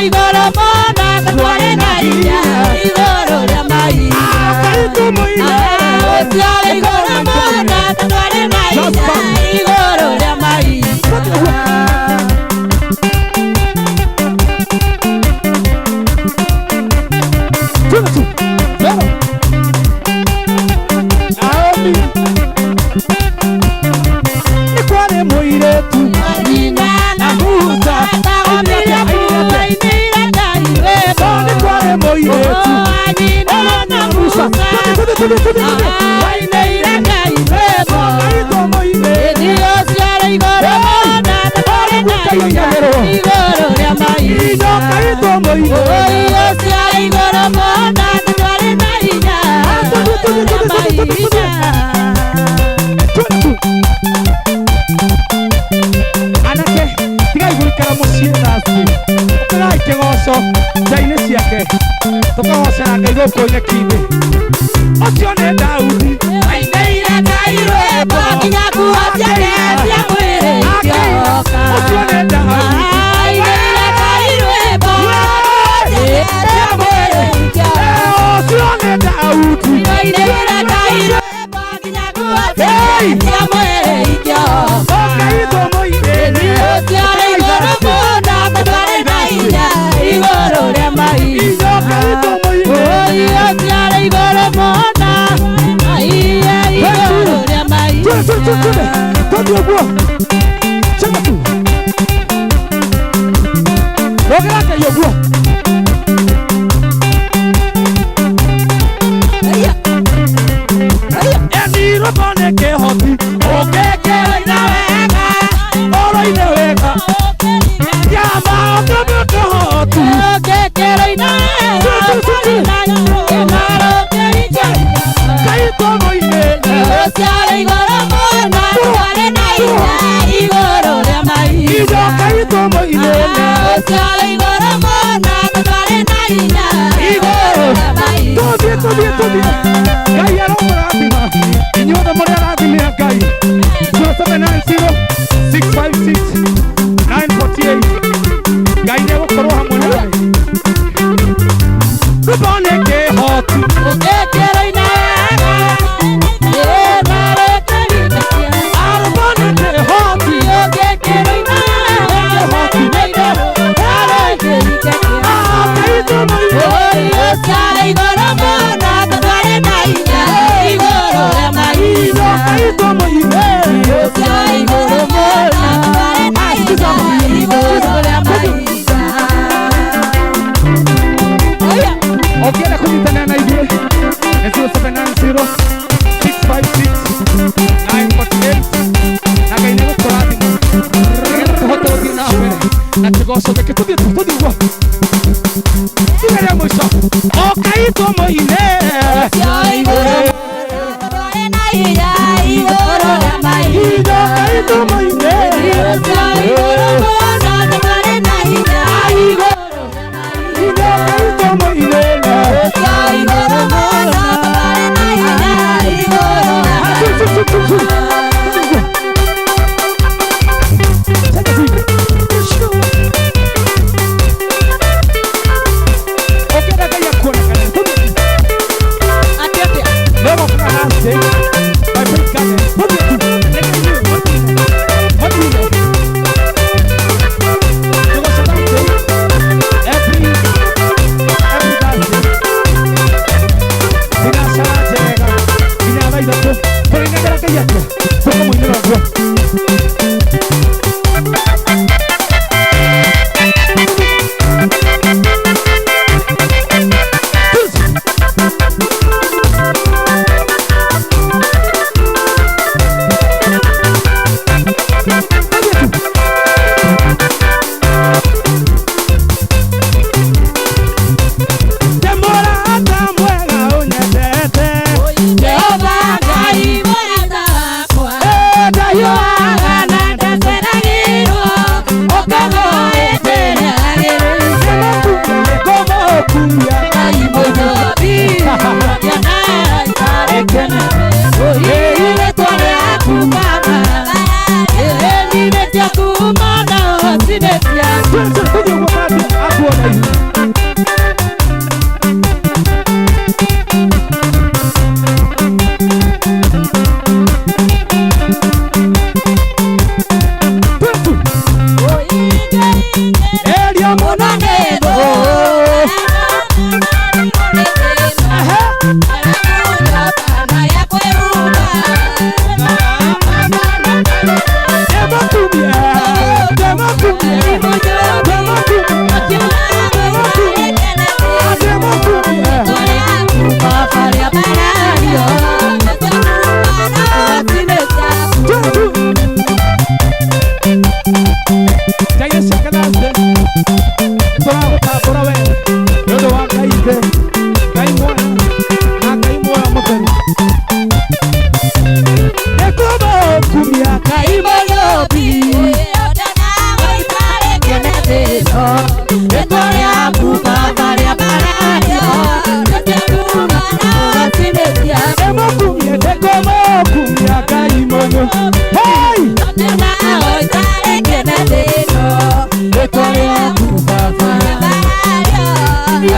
Igora mana mahinya igoro rĩa mahinya Ngai tumuine ũciarĩ igoro mũno twarĩ na hinya igoro rĩa mahinya Anake, tiga igurikara muciĩ thasi ũkagai kĩgoco nja-inĩ ciake tũkagocera Ngai gũkũ nyeki-inĩ ũcio nĩ Daudi ainĩire Ngai rwĩmbo nginya nguo ciake cia mwĩrĩ ikĩoka ũcio nĩ Daudi ainĩire Ngai rwĩmbo cia mwĩrĩ ikĩoka ũcio nĩ Daudi ainĩire Ngai rwĩmbo nginya nguo ciake cia mwĩrĩ ikĩoka Ngai tũmũinĩre ũciarĩ igũrũ mũno twarĩ na hinya igũrũ rĩa mahinya ũciarĩ igũrũ mũno mahinya igũrũ rĩa mahinya twathiĩ ũguo cheka tu rogera Ngai ũguo enirobone kĩhoti ũngĩkĩraina wega ũroine wega yama ũtũmĩkĩhoti ũngĩkĩraina Ngai tũmũinĩre ũciarĩ igũrũ mũno twarĩ na hinya igũrũ rĩa mahinya Ngai tũmũinĩre ũciarĩ igũrũ mũno twarĩ na hinya igũrũ rĩa mahinya tũthiĩ Ngai aromũrathima inyuothe mũrĩ arathimĩra Ngai 0790656948 Ngai nĩegũkorwo hamwe nawe tũbone kĩhoti ũngĩkĩraina arũbone kĩhoti ũngĩkĩraina Ngai tũmũinĩre ũciarĩ igũrũ mũno twarĩ na hinya igũrũ rĩa mahinya Ngai tũmũinĩre ũciarĩ igũrũ mũno twarĩ na hinya igũrũ rĩa mahinya ũngĩenda kũnyitanĩra na ithuĩ nĩ 0790656948 na Ngai nĩegũkũrathima nĩgetha tũhote gũthiĩ na mbere na kĩgoco gĩkĩ tũthiĩ ũguo tiga rĩa mũico o Ngai tũmũine ũciarĩ igũrũ mũno twarĩ na hinya igũrũ rĩa mahinya Ngai tũmũine ũciarĩ igũrũ mũno twarĩ na hinya igũrũ rĩa mahinya Ngai tũmũine ũciarĩ igũrũ mũno twarĩ na hinya igũrũ rĩa mahinya ũngĩenda Ngai akuonekane atĩa leo kuna nasi my friend Kane every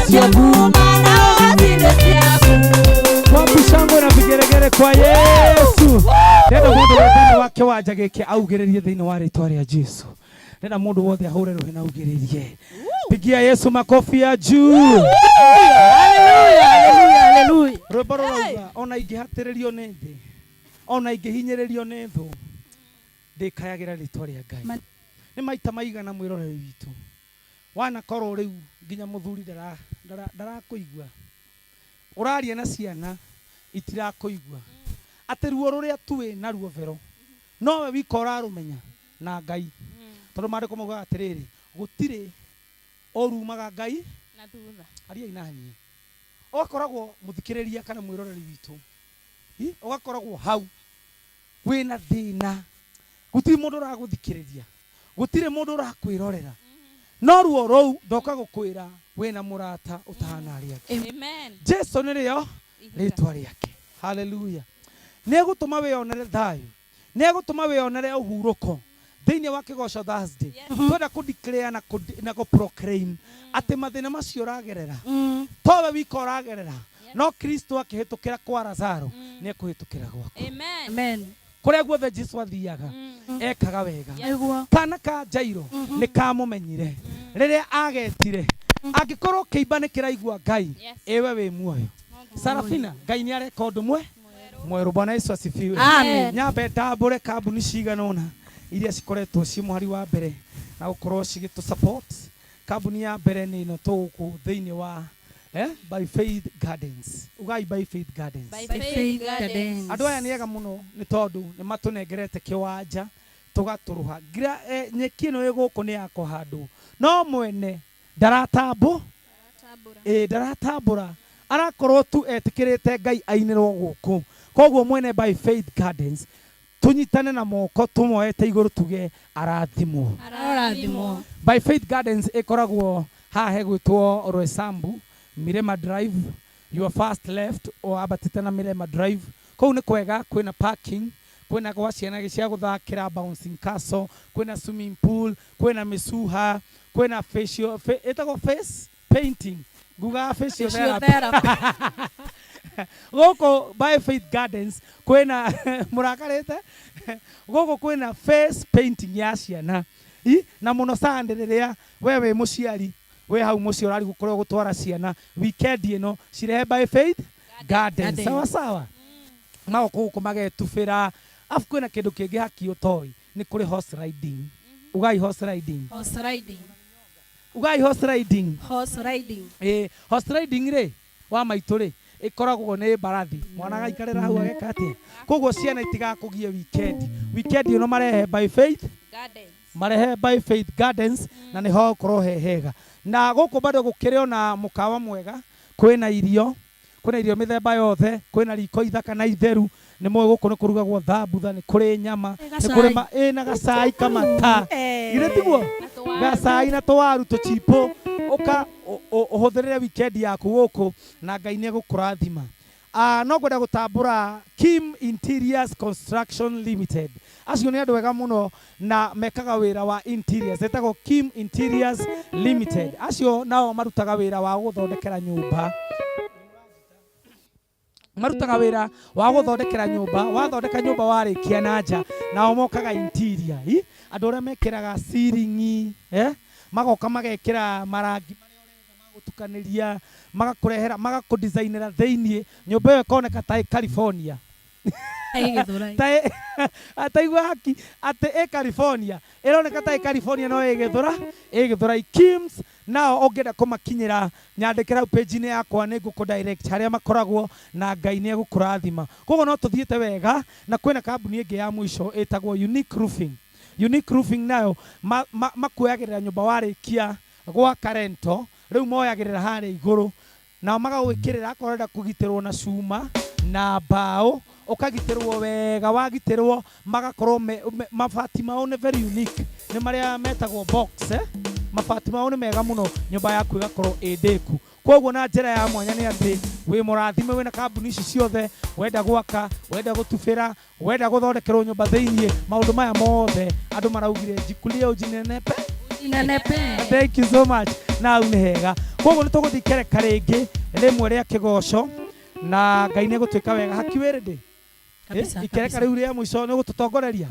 kuma na ugatinde ciaku. Wapi shangwe na vigeregere kwa Yesu. Nenda mundu thĩinĩ wa kĩwanja gĩkĩ augĩrĩrie thĩinĩ wa rĩĩtwa rĩa Jesu. Nenda mundu wothe ahũre rũhĩ augĩrĩrie. Pigia Yesu makofi ya juu. Haleluya, haleluya, haleluya. Rwĩmbo rũrauga ona ingĩhatĩrĩrio nĩ thĩ, ona ingĩhinyĩrĩrio nĩ thũ, ndĩkayagĩra rĩĩtwa rĩa Ngai. Nĩ maita maigana mwĩroreri witũ wanakorwo rĩu nginya mũthuri ndarakũigua, ũraria na ciana itirakũigua, atĩ ruo rũrĩa tuĩ na ruo vero nowe wika ũrarũmenya na Ngai. Tondũ maandĩko maugaga atĩrĩrĩ, gũtirĩ ũrumaga Ngai na thutha. Ariai naniĩ. Ũgakoragwo mũthikĩrĩria kana mwĩroreri witũ, ũgakoragwo hau wĩna thĩna, gũtirĩ mũndũ ũragũthikĩrĩria, gũtirĩ mũndũ ũrakwĩrorera, no ruo rũu ndoka gũkwĩra wĩna mũrata ũtahana arĩa angĩ. Amen. Jesu nĩrĩo rĩĩtwa rĩake. Haleluya. Nĩegũtũma wĩonere thayũ, nĩegũtũma wĩonere ũhurũko thĩinĩ wa kĩgoco Thursday. Twenda kũ-declare na kũ-proclaim atĩ mathĩna macio ũragerera towe wika ũragerera, no Kristo akĩhĩtũkĩra kwa Lazaro nĩekũhĩtũkĩra gwaku. Amen. Kũrĩa guothe Jesu athiaga ekaga wega. Kana ka Jairo nĩ kamũmenyire rĩrĩa agetire, angĩkorwo kĩimba nĩ kĩraigua Ngai, ewe wĩ muoyo. Sarafina, Ngai nĩ areka ũndũ mwerũ. Bwana Yesu asifiwe. Amen. Nyambe ndambũre kambuni cigana ũna iria cikoretwo ci mũhari wa mbere na gũkorwo cigĩtũ support. Kambuni ya mbere nĩ ĩno tũgũkũ thĩinĩ wa By Faith Gardens. Ugai By Faith Gardens. By Faith Gardens. Andũ aya nĩ ega mũno nĩ tondũ nĩ matũnengerete kĩwanja tũgatũrũha. Ngira nyeki ĩno ĩgũkũ nĩ ya kũhandwo, no mwene ndaratambũra, arakorwo tu etĩkĩrĩte Ngai ainĩrwo gũkũ. Koguo mwene By Faith Gardens tunyitane na moko tũmoete igũrũ tuge arathimwo. By Faith Gardens ĩkoragwo haha gwĩtwo Roysambu Mirema Drive, your first left or abatite na Mirema Drive. Kũu nĩ kwega, kwĩna parking, kwĩna gwa ciana cia gũthakĩra bouncing castle, kwĩna swimming pool, kwĩna mĩcuha, kwĩna facial ĩtagwo face painting, nguga facial therapy. Gũkũ By Faith Gardens kwĩna mũrakarĩte, gũkũ kwĩna face painting ya ciana na mũno Sunday rĩrĩa we wĩ mũciari we hau mũciĩ ũrari gũkorwo gũtwara ciana weekend ĩno cirehe By Faith Gardens. Sawa sawa. Magoka gũkũ magetubĩra. Afu kwĩna kĩndũ kĩngĩ haki ũtoĩ, nĩ kũrĩ horse riding. Ugai horse riding. Horse riding. Ugai horse riding. Horse riding. Horse riding rĩ wa maitũ rĩ ĩkoragwo nĩ mbarathi, mwana gaikarĩra hau ageka atĩa. Koguo ciana itigakũgie weekend. Weekend ĩno marehe By Faith Gardens. Marehe By Faith Gardens na nĩho gũkorwo hehega. Na gũkũ bado gũkĩrĩ ona mũkawa mwega, kwĩna irio mĩthemba yothe, kwĩna riko ithaka na itheru. Nĩ moĩ gũkũ nĩ kũrugagwo thambutha, nĩ kũrĩ nyama, nĩ kũrĩ na gacai kamata. Githĩ tiguo? Gacai na tũwaru tũchipũ. Ũka ũhũthĩrĩre weekend yaku gũkũ na Ngai nĩ egũkũrathima. No ngwenda gũtambũra Kim Interiors Construction Limited. Acio nĩ andũ ega mũno na mekaga wĩra wa interiors. Etagwo Kim Interiors Limited. Acio nao marutaga wĩra wa gũthondekera nyũmba. Marutaga wĩra wa gũthondekera nyũmba, wathondeka nyũmba warĩkia na nja, nao mokaga interior. Andũ arĩa mekĩraga ceiling, magoka magekĩra marangi gũtukanĩria, magakũrehera, magakũdesignera thĩinĩ, nyũmba ĩyo ĩkoneka ta California. Ataigua haki atĩ California ĩroneka ta California no ĩgĩthũra. Kims nao ũngĩenda kũmakinyĩra nyandĩkĩra hau page-inĩ yakwa nĩ ngũkũ direct harĩa makoragwo na Ngai nĩ egũkũrathima. Koguo no tũthiĩte wega na kwĩna kambuni ĩngĩ ya mũico ĩtagwo Unique Roofing. Unique Roofing nayo makuoyagĩrĩra nyũmba warĩkia gwaka rento, rĩu moyagĩrĩra harĩa igũrũ na magagwĩkĩrĩra akorwo ũrenda kũgitĩrwo na cuma na mbaũ, ũkagitĩrwo wega, wagitĩrwo magakorwo mabati mao nĩ very unique, nĩ marĩa metagwo box. Mabati mao nĩ mega mũno, nyũmba yaku ĩgakorwo ĩndĩku. Koguo na njĩra ya mwanya nĩ atĩ wĩ mũrathime wĩna kambuni ici ciothe, wenda gwaka, wenda gũtubĩra, wenda gũthondekerwo nyũmba thĩinĩ, maũndũ maya mothe andũ maraugire njikulie ujinenepe. Thank you so much. na nĩ hega. Koguo nĩ tũgũthiĩ ikereka rĩngĩ rĩmwe rĩa kĩgoco na Ngai nĩ gũtuĩka wega. Hakiwĩ rĩndĩ ikereka rĩu rĩa mũico nĩ gũtũtongoreria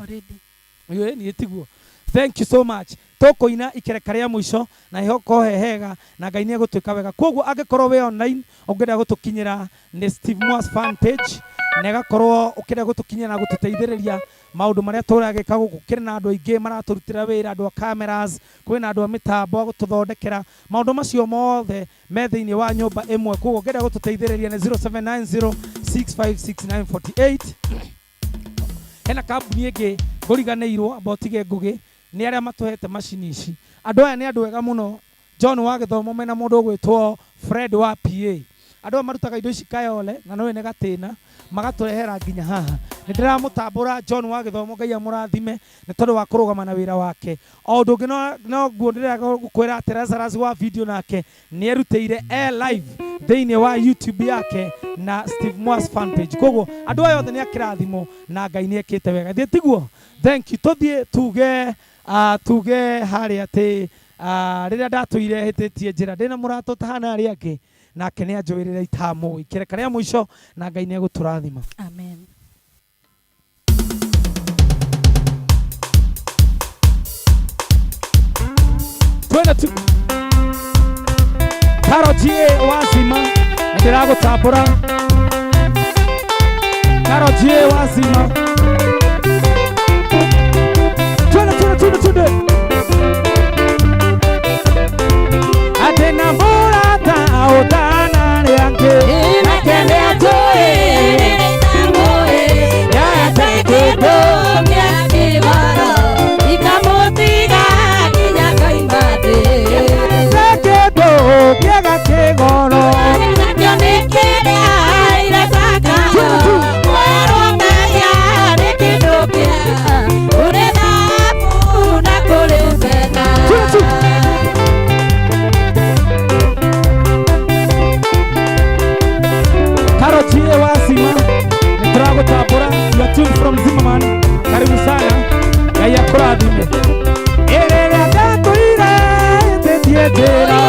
niĩ tiguo. Thank you so much. Tũkũina ikereka rĩa mũico na ihoko hega na Ngai nĩ gũtuĩka wega. Koguo angĩkorwo we online ũngĩenda gũtũkinyĩra nĩ Steve Moas fan page na ĩgakorwo ũkĩenda gũtũkinyĩra na gũtũteithĩrĩria maũndũ marĩa tũragĩka gũkũ. Kĩrĩ na andũ aingĩ maratũrutĩra wĩra, andũ a cameras, kwĩna andũ a mĩtambo gũtũthondekera maũndũ macio mothe me thĩinĩ wa nyũmba ĩmwe. Koguo ũngĩenda gũtũteithĩrĩria nĩ 0790656948. Hena kambuni ĩngĩ ngũriganĩirwo Botige Ngugi nĩ arĩa matũhete macini ici. Andũ aya nĩ andũ wega mũno. John wa Gĩthomo mena mũndũ ũgwĩtwo Fred wa PA. Andũ aya marutaga indo ici Kayole na nĩwe nĩ Gatĩna magatũrehera nginya haha. Nĩ ndĩramũtambũra John wa Gĩthomo, Ngai amũrathime nĩ tondũ wa kũrũgama na wĩra wake. O ũndũ ũngĩ no guo ndĩrega gũkwĩra atĩ Lazarus wa video nake nĩ erutĩire live thĩinĩ wa YouTube yake na Steve Moas fan page. Koguo andũ aya othe nĩ akĩrathimo na Ngai nĩ ekĩte wega. Thiĩ tiguo. Thank you. Tũthiĩ tuge harĩa atĩ rĩrĩa ndatũirehĩtĩtie njĩra ndĩna mũratũ tahana arĩa angĩ nake nĩ anjũĩrĩra itamũ ikereka rĩa mũico na Ngai nĩ egũtũrathima. Amen. Karojie wazima ndĩragũtambũra. Karojie wazima Tunde atena morata autana ryange Nakende atoe namoe ya tekedo kya kibara ikamotiga kinyaka imbate tekedo kya kigoro nakionekera ila saka mweromba ya nekedo kya ureda puna kolefena Karojie wazima nĩtũragũtambũra. You are tuned from Zimmerman. Karibu sana. Ngai akũrathime. Rĩrĩa ndatũire hĩtĩtie njĩra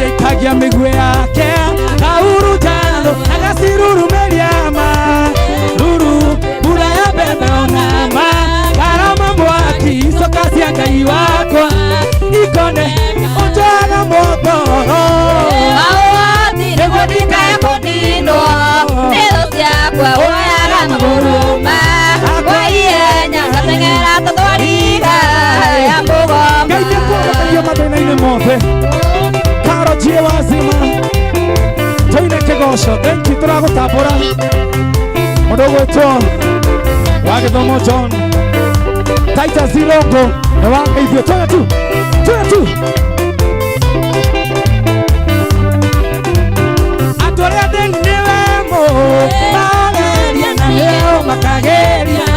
Ekagia miguu yake Teithia mathĩna-inĩ mothe. Karojie wazima. Toine kĩgoco. Thank you, tũragũtambũra. Mũndũ gwĩtwo wa gĩthomo John Titus Ilongo nĩ wageithio. Twende tu. Twende tu. Andũ arĩa ndĩniwe mo mageria na leo makageria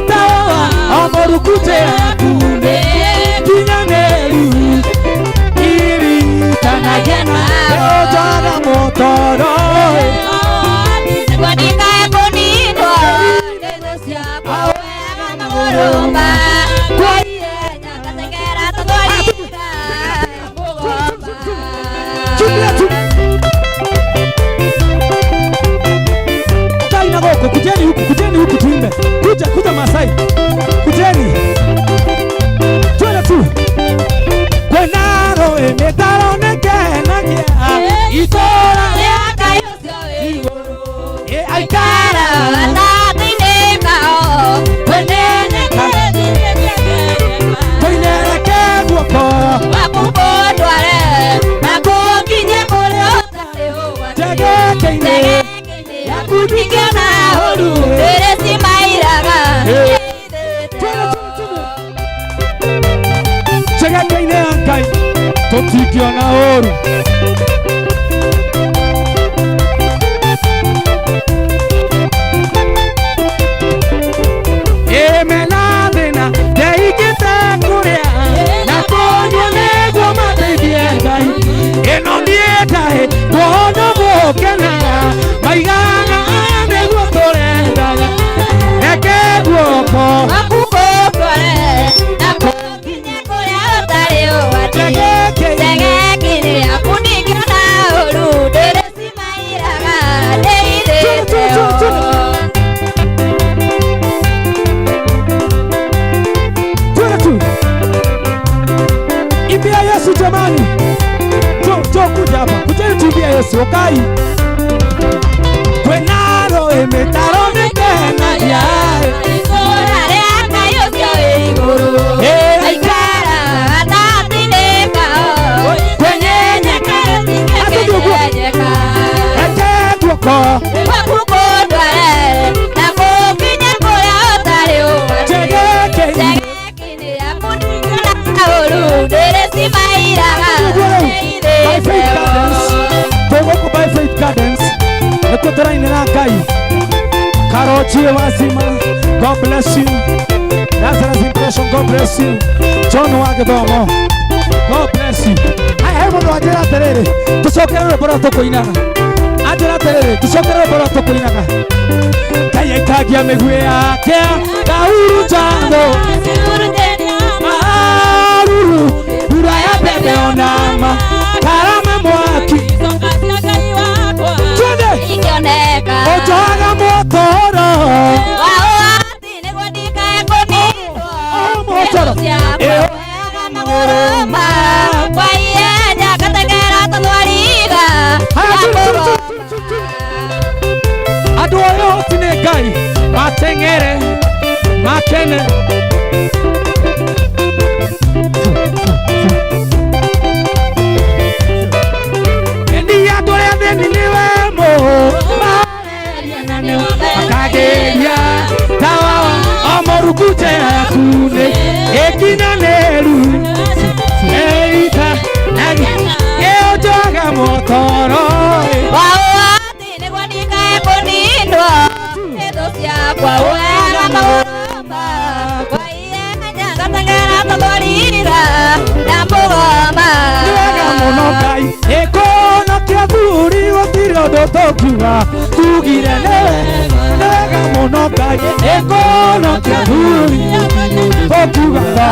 tawa o mũrukute akunde kinyanĩru iritanagia na ojaga motoro Kwadikae kunindwa Tezo siapa wega na murumba Kwa ienya kategera tutwarika Mugomba Chubia tu. Taina goko, kujeni huku tuimbe. Kuja Masai. Kujeni. Twende tu. Kwenaro emetaro nekenagia. Itora Yaka yosyo igoro aikara. Tatine kao Kwenene kare Koinera keguoko. Wakubondware Nakukinye kule otale huwa Tegekeine. Yakudikana huru Teresi mairaga Tegekeine ankai. Totikiona oru. Emeladena deikite kuria na konyo nego mateithie Ngai eno ndietahe kono gokena maigaga nĩguo tũrendaga reke guoko Wakubondware Nakukinye kule otale huwa Tegekine yakudikana huru Teresi mairaga Twende tu. Imbia Yesu jamani. Jo kuja hapa. Kujeni tuimbie Yesu okai. Kwenaro emetaro nekenagia. Eke guoko. Tegekeine. By Faith Gardens. Togoko by Faith Gardens. Ekotorainera Ngai. Karojie wazima. God bless you. Lazarus Impression, God bless you. John wa gĩthomo, God bless you. He mũndũ anjĩra atĩrĩrĩ, tũcokerere mbura tũkũinaga. Anjĩra atĩrĩrĩ, tũcokerere mbura tũkũinaga. Ngai aikagia mĩguĩ yake, kahurutano. Maruru, mbura ya mbembe onama, karama mwaki. Twende, ojoaga motoro. Motoro. Andũ aya othe nĩ Ngai mateng'ere makene. Endi andũ arĩa thĩni nĩwe makageria tawa o mũrukute akune ekinyanĩru eita eojoaga motoro. Nĩwega mũno Ngai ĩkũhonokia thuri gũtirĩ ũndũ tũkiuga tugire nĩwega mũno Ngai ĩkũhonokia thuri tũkiuga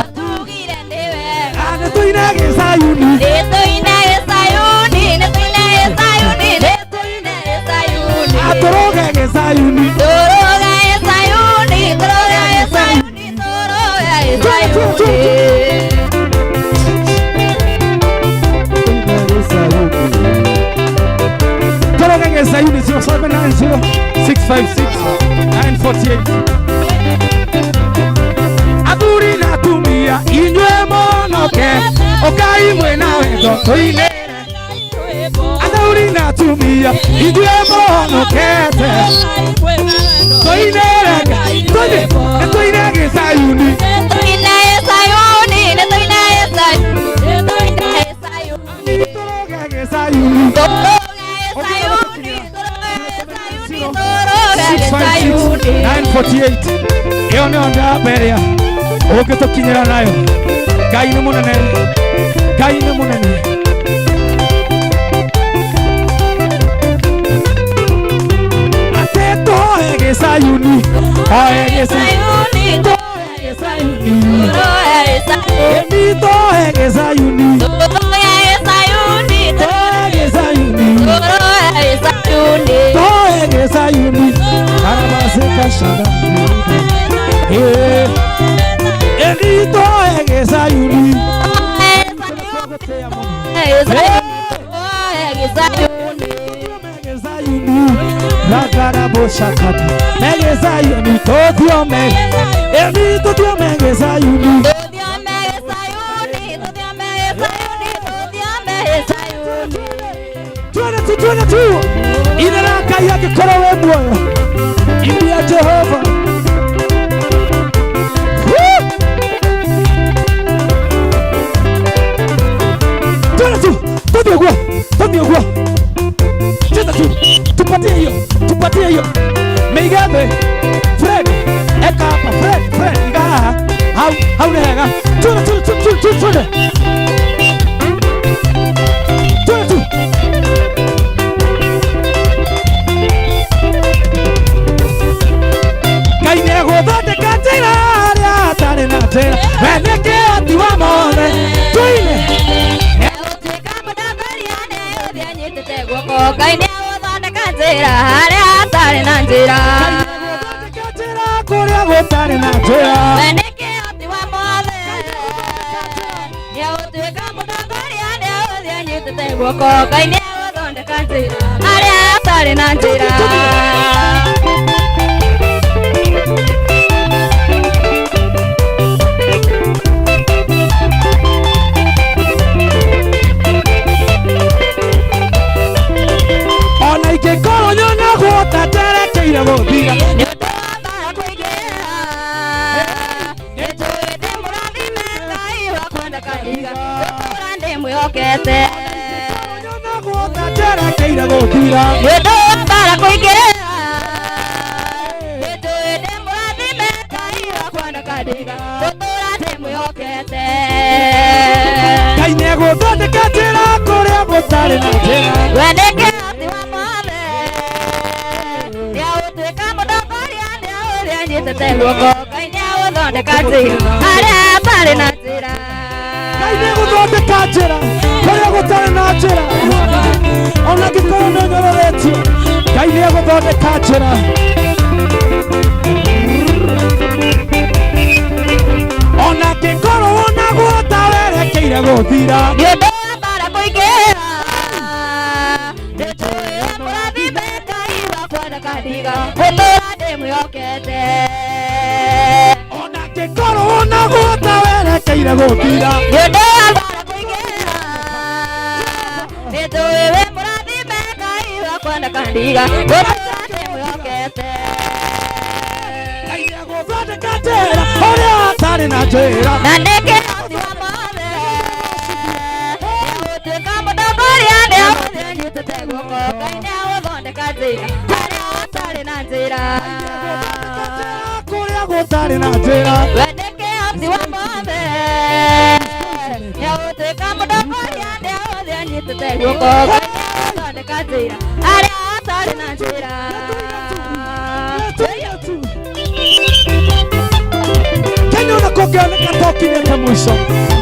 nĩtũinage Sayuni atũrũgage Sayuni. Tũrũgage Sayuni 0790-656-948. Athuri na atumia inyuĩ mũnoke Okai mwena wendo tuine Athuri na atumia ithuĩ mũhonokete tũinĩre tũine Gĩsayuni ĩyo nĩyo namba ĩrĩa ũngĩtũkinyĩra nayo. Ngai nĩ mũnene, Ngai nĩ mũnene. Atĩ tũhe Gĩsayuni, oe Gĩsayuni, tũhe Gĩsayuni, tũhe Gĩsayuni, tũhe Gĩsayuni, tũhe Gĩsayuni, karabasika shanda. Eni tũhe Gĩsayuni, Rakarabo shakata, Gĩsayuni, tũthiome, eni tũthiome Gĩsayuni. Tuone tu, inera Ngai angĩkorwo wĩ muoyo, imbia Jehova. Tuone tu, tuone uguo. Cheza tu, tupatie hiyo. Meigathe, Fred, eka hapa, Fred, ingaha, hauna hega. Tuone. Ngai nĩegũthondeka njĩra harĩa hatarĩ na njĩra, we nĩ kĩhoti wa mothe, tuine. Ngai nĩegũthondeka njĩra harĩa hatarĩ na njĩra, kũrĩa gũtarĩ na njĩra, we nĩ kĩhoti wa mothe, nĩegũtuĩka mũtongoria nĩegũthiĩ anyitĩte guoko. Ngai nĩegũthondeka njĩra harĩa hatarĩ na njĩra. Ona ingĩkorwo nyonagwo ta njerekeire gũthira, nyonagwo ta njerekeire gũthira, bara kũingĩra Ngai nĩegũthondeka njĩra kũrĩa gũtarĩ na njĩra, we nĩ kĩhoti wa mothe, nĩegũtuĩka mũtongoria nĩegũthiĩ anyitĩte guoko. Ngai nĩegũthondeka njĩra harĩa hatarĩ na njĩra, Ngai nĩegũthondeka njĩra kũrĩa gũtarĩ na njĩra. Ona angĩkorwo nĩũnyororetio, Ngai nĩegũthondeka njĩra. Ona angĩkorwo naguo ta werekeire gũthira, nĩũndũ wa bara kũingĩra, nĩtũĩ mũrathime Ngai wakwa ndakandiga, gũtũũra ndĩmwĩhokete. ona angĩkorwo naguo ta werekeire gũthira, nĩũndũ wa bara kũingĩra, nĩtũĩ mũrathime Ngai wakwa ndakandiga, gũtũũra ndĩmwĩhokete. Ngai nĩegũthondeka njĩra kũrĩa hatarĩ na njĩra, na nĩ kĩhoti wa mothe, nĩegũtuĩka mũtongoria nĩegũthiĩ anyitĩte guoko. Ngai nĩegũthondeka njĩra harĩa hatarĩ na njĩra, kũrĩa gũtarĩ na njĩra, we nĩ kĩhoti wa mothe, nĩegũtuĩka mũtongoria nĩegũthiĩ anyitĩte guoko. Ngai nĩegũthondeka njĩra harĩa hatarĩ na njĩra. Kenya ona kũngĩoneka tokinyĩte mũico,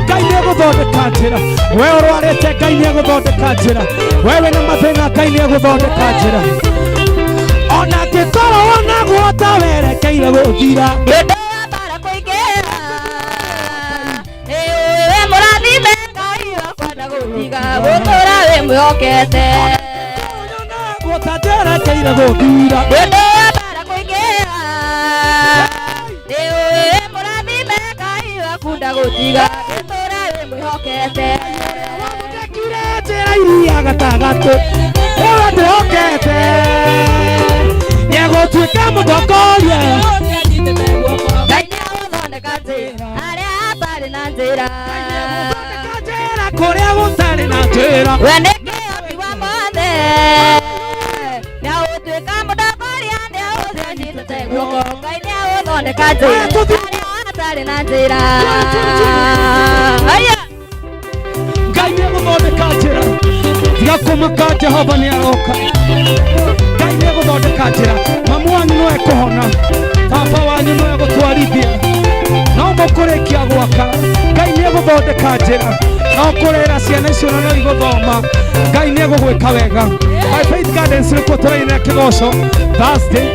Ngai nĩegũthondeka njĩra. We ũrwarĩte, Ngai nĩegũthondeka njĩra. We wĩna mathĩna, Ngai nĩegũthondeka njĩra. Ona angĩkorwo naguo ta werekeire gũthira, nĩũndũ wa bara kũingĩra, we mũrathime Ngai wakwa ndagũtiga, gũtũũra wĩmwĩhokete. naguo ta njerekeire gũthira, nĩũndũ wa bara kũingĩra, mũrathime Ngai waku ndagũtiga, gũtũũra wĩmwĩhokete. mwĩhokete wamũthekire njĩra iria gatagatĩ ũrĩa ndĩhokete nĩegũtuĩka mũtongoria Ngai nĩagũthondeka njĩra harĩa hatarĩ na njĩra kũrĩa gũtarĩ na njĩra we nĩ kĩhoti wa mothe nĩagũtuĩka mũtongoria nĩagũthĩnjĩte guoko Ngai nĩagũthondeka njĩra harĩa hatarĩ na njĩra Ngai nĩagũthondeka njĩra tiga kũmaka Jehova nĩaroka Ngai nĩagũthondeka njĩra mamu wanyu no ekũhona baba wanyu no egũtwarithia no mũkũrĩkia gwaka Ngai nĩagũthondeka njĩra no kũrera ciana icio na no igũthoma Ngai nĩegũgwĩka wega by Faith Gardens nĩkuo tũrainĩra kĩgoco Thursday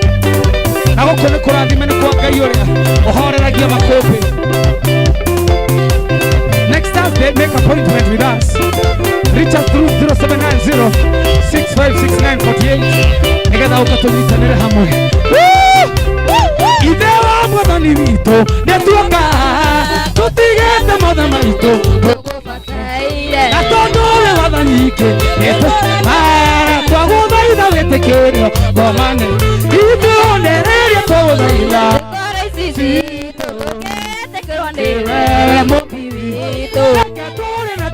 na gũkũ nĩ kũrathime nĩ kwa Ngai ũrĩa ũhoreragia makũmbĩ. Next Thursday, make appointment with us. Reach us through 0790-656948. Nigetha ũkatũnyitanĩre hamwe. Ithe wa Mwathani witũ nĩtuoka tũtigĩte mothe maitũ na tondũ wĩ wathani ingĩ twagũthaitha wĩtĩkĩrio thomane ithuonereria twagũthaitha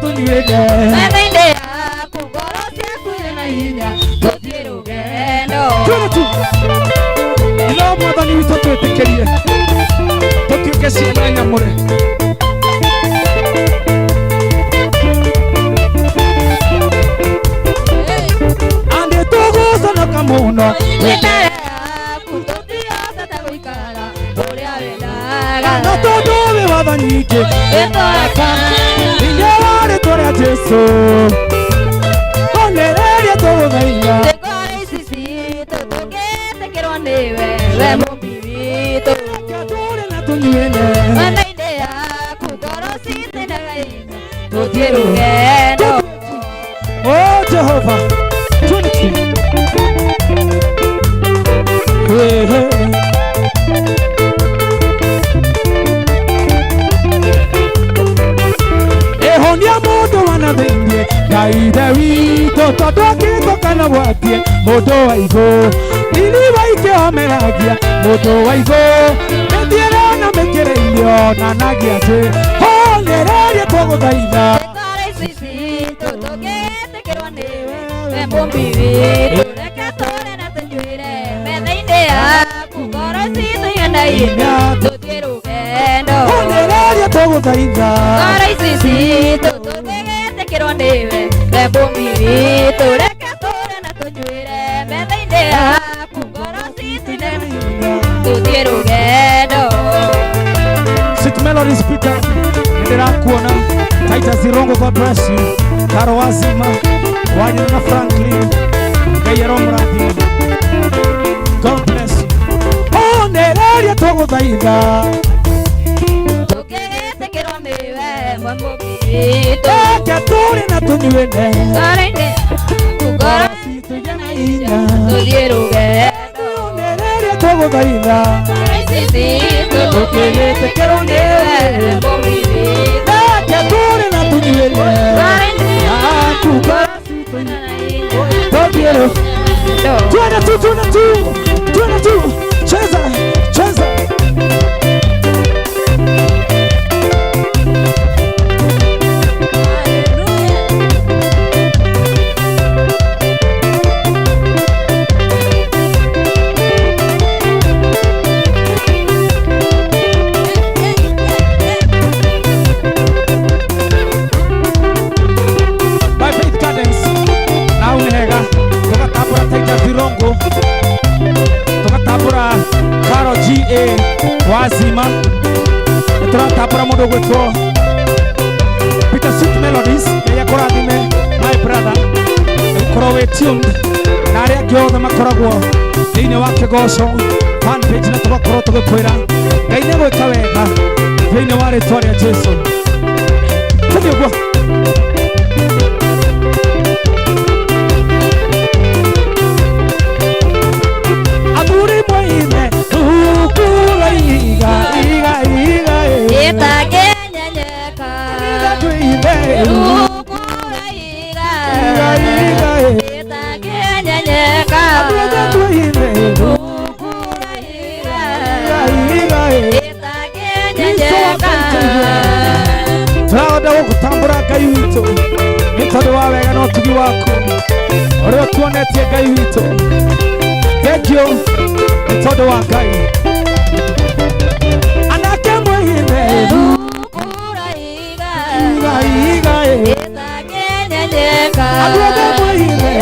metha-inĩ yaku ngoro ciaku irĩ na hinya tũthiĩ rũgendo ithe wa Mwathani witũ twĩtĩkĩrie tũtuĩke ciana nyamũre andĩ tũgũconoka mũno wĩna yaku tũtiahota gũikara ũrĩa wendaga na tondũ wĩ wathani ingĩ ĩtwaka thĩinĩ wa rĩtwa rĩa Jesũ onereria tũgũthaitha ngoro ici citũ tũngĩtĩkĩrwo nĩwe we mũmbi witũ tũre na tũnyuĩne metha-inĩ yaku ngoro citũ na hinya tũthiĩ rũgendo o Jehova ehonia mũndũ wana thĩinĩ Ngai ithe witũ tondũ akĩtũkana gwatie mũndũ wa igũ nini waikĩhomeragia mũndũ wa igũ mĩthiĩre na mĩkĩrĩire onanagia atĩ honereria tũgũthaitha ngoro ici citũ tũngĩtĩkĩrwo nĩwe we mũmbi witũ reke tũre na tũnjuĩre metha-inĩ yaku ngoro citũ na hinya tũthiĩ rũgendo honereria tũgũthaitha ngoro ici citũ tũngĩtĩkĩrwo nĩwe we mũmbi witũ reke tũre na tũnjuĩre metha-inĩ yaku ngoro citũ na hinya tũthiĩ rũgendo Sweet Melodies Peter nĩndĩrakuona Titus Irongo, God bless you. Karo Wazima Wanyina na Franklin Ngai aromũrathime God bless you. Honereria tũgũthaitha tũngĩtĩkĩrwo nĩwe we mũmbi witũ reke tũre na tũnyuĩne ngoro-inĩ ngoro citũ na hinya tũthiĩ rũgendo honereria tũgũthaitha ici citũ tũkĩgĩtĩkĩrwo nĩwe mũmbi witũ reke tũre na tũnyuĩne ngoro-inĩ yaku ngoro citũ na hinya tũthiĩ rũgendo twende tu cheza By Faith Gardens na unega tukatambura Titus Irongo tukatambura Karo GA Wazima turatambura mundu gwitwo Peter Sweet Melodies ya kũrathime my brother korwo wĩ tuned na arĩa angĩ othe makoragwo thĩinĩ wa kĩgoco fan page na tũgakorwo tũgĩkwĩra Ngai nĩegwĩka wega thĩinĩ wa rĩtwa rĩa Jesũ tũthiĩ ũguo athuri moime ukura iga ĩtangĩnyenyeka twĩime gutambura Ngai witũ nĩ tondũ wa wega na ũtugi waku ũrĩa ũtuonetie Ngai witũ. Thank you nĩ tondũ wa Ngai. Anake mwĩhĩte iga ĩtanyenyenyeka andũ othe mwĩhĩte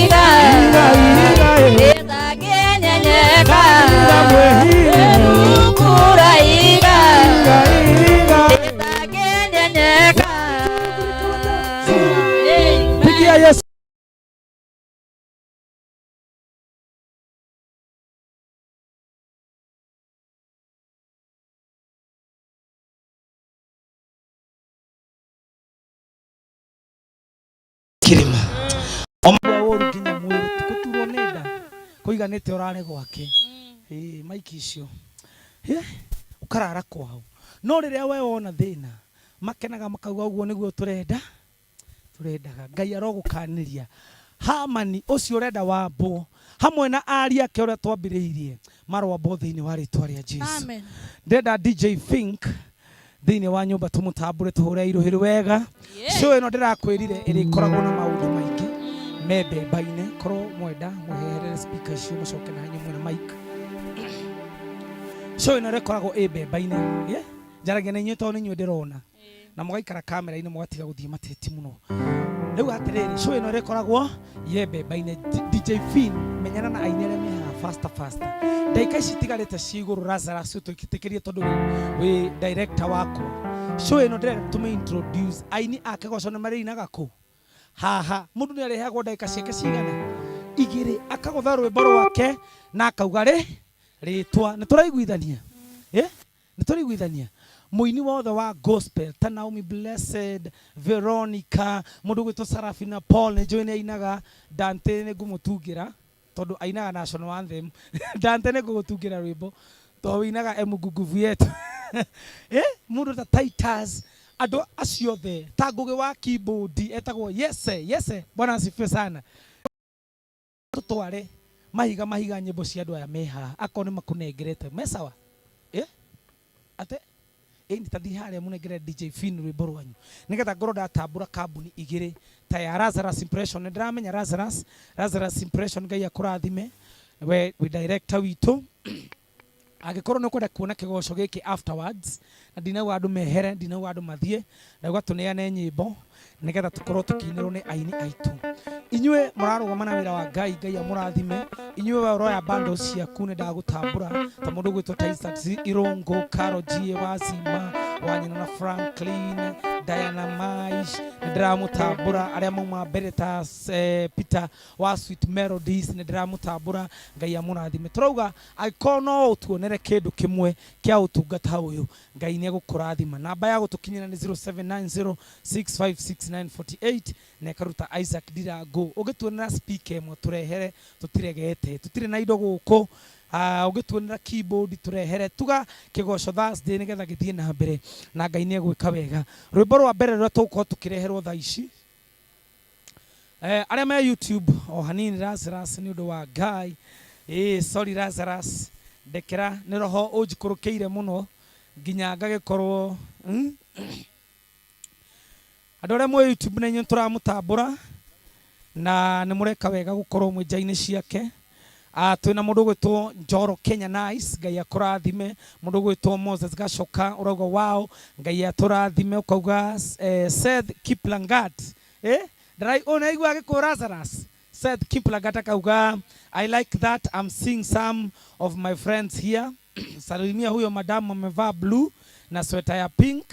iga ĩtanyenyenyeka pigia Yesu. Kirima omba woru kinya mwiri tukuturwo nenda kuiganite urare gwake maiki icio ukarara kwao no riria we wona thina makenaga makauga uguo niguo turendaga Ngai arogukaniria Hamani ucio urenda wambo hamwe na ari ake uria twambiriirie marwambo thiini wa ritwa ria Jesu. Amen. Ndenda DJ Fink thiini wa nyumba tumutambure tuhure iruhiri wega. Show ino ndirakwirire iri koragwo na maundu maingi mebe baine korwo mwenda muhehere speaker cio mucoke na nyumwe na mic. Show ino rekoragwo ebe baine njaragia na inyuto ni ndirona na mugaikara kamera ine mugatiga guthie mateti muno. Riu atiriri show ino rekoragwo yebe baine DJ Fin menyana na ainere me faster ndaika ici tigarite ciguru Lazarus tukitikirie tondu we director wako. Show ino ndire tume introduce aini ake goco na marina gako haha mundu ni arehagwo ndaika ciake cigana igiri akagotha rwimbo rwake na akauga ritwa nituraiguithania nituraiguithania muini wothe wa gospel ta Naomi Blessed, Veronica, mundu gwitwo Sarafina Paul ne joine ainaga Dante ne gumutungira tondu ainaga national anthem Dante ne gugutungira rwimbo to winaga emuguguvu yetu mundu ta Titus ando acio the taguge wa keyboard etagwo yese bwana asifiwe sana tutware mahiga nyimbo cia andu aya meha akone makunengerete mesawa ate nitathi haria munengere DJ Fin rwimbo rwanyu nigetha ngoro ndatambura kambuni igiri ta ya Lazarus Impression ndiramenya Lazarus Impression Ngai akurathime we director witu agikorwo no kwenda kuona kigoco giki afterwards na ndinauga andu mehere ndinauga andu mathie ndauga tuneane nyimbo nigetha tukorwo tukinirwo ni aini aitu inywe murarugama na wira wa Ngai amurathime inywe wa roya bando ciaku ne ndagutambura ta mundu gwitwo Taisat Irongo Karo G Wazima wanyina na Franklin Diana Maish ndramutambura aria mauma mbere ta Peter wa Sweet Melodies ndramutambura Ngai amurathime turauga aikono tuonere kindu kimwe kia utungata uyu Ngai ni agukurathima namba ya gutukinyira ni 0790656948 na karuta Isaac Dirago ugituonera speaker imwe turehere tutiregete tutire na indo guku ugituonera keyboard turehere tuga kigoco Thursday nigetha githie na mbere na Ngai ni egwika wega rwimbo rwa mbere rwa tuko tukireherwo tha ici aria me YouTube o hanini Lazarus ni undu wa Ngai sorry Lazarus ndekera ni roho unjikurukiire muno nginya ngagikorwo andu aria mwe YouTube na inyu turamutambura na ni mureka wega gukorwo mwe njaini ciake twina mundu gwitwo Njoro Kenya Nice Ngai akurathime mundu gwitwo Moses Gacoka urauga wow Ngai aturathime ukauga Seth Kiplangat ndrai ona igwa giko Lazarus Seth Kiplangat akauga I like that I'm seeing some of my friends here salimia huyo madam amevaa blue na sweater ya pink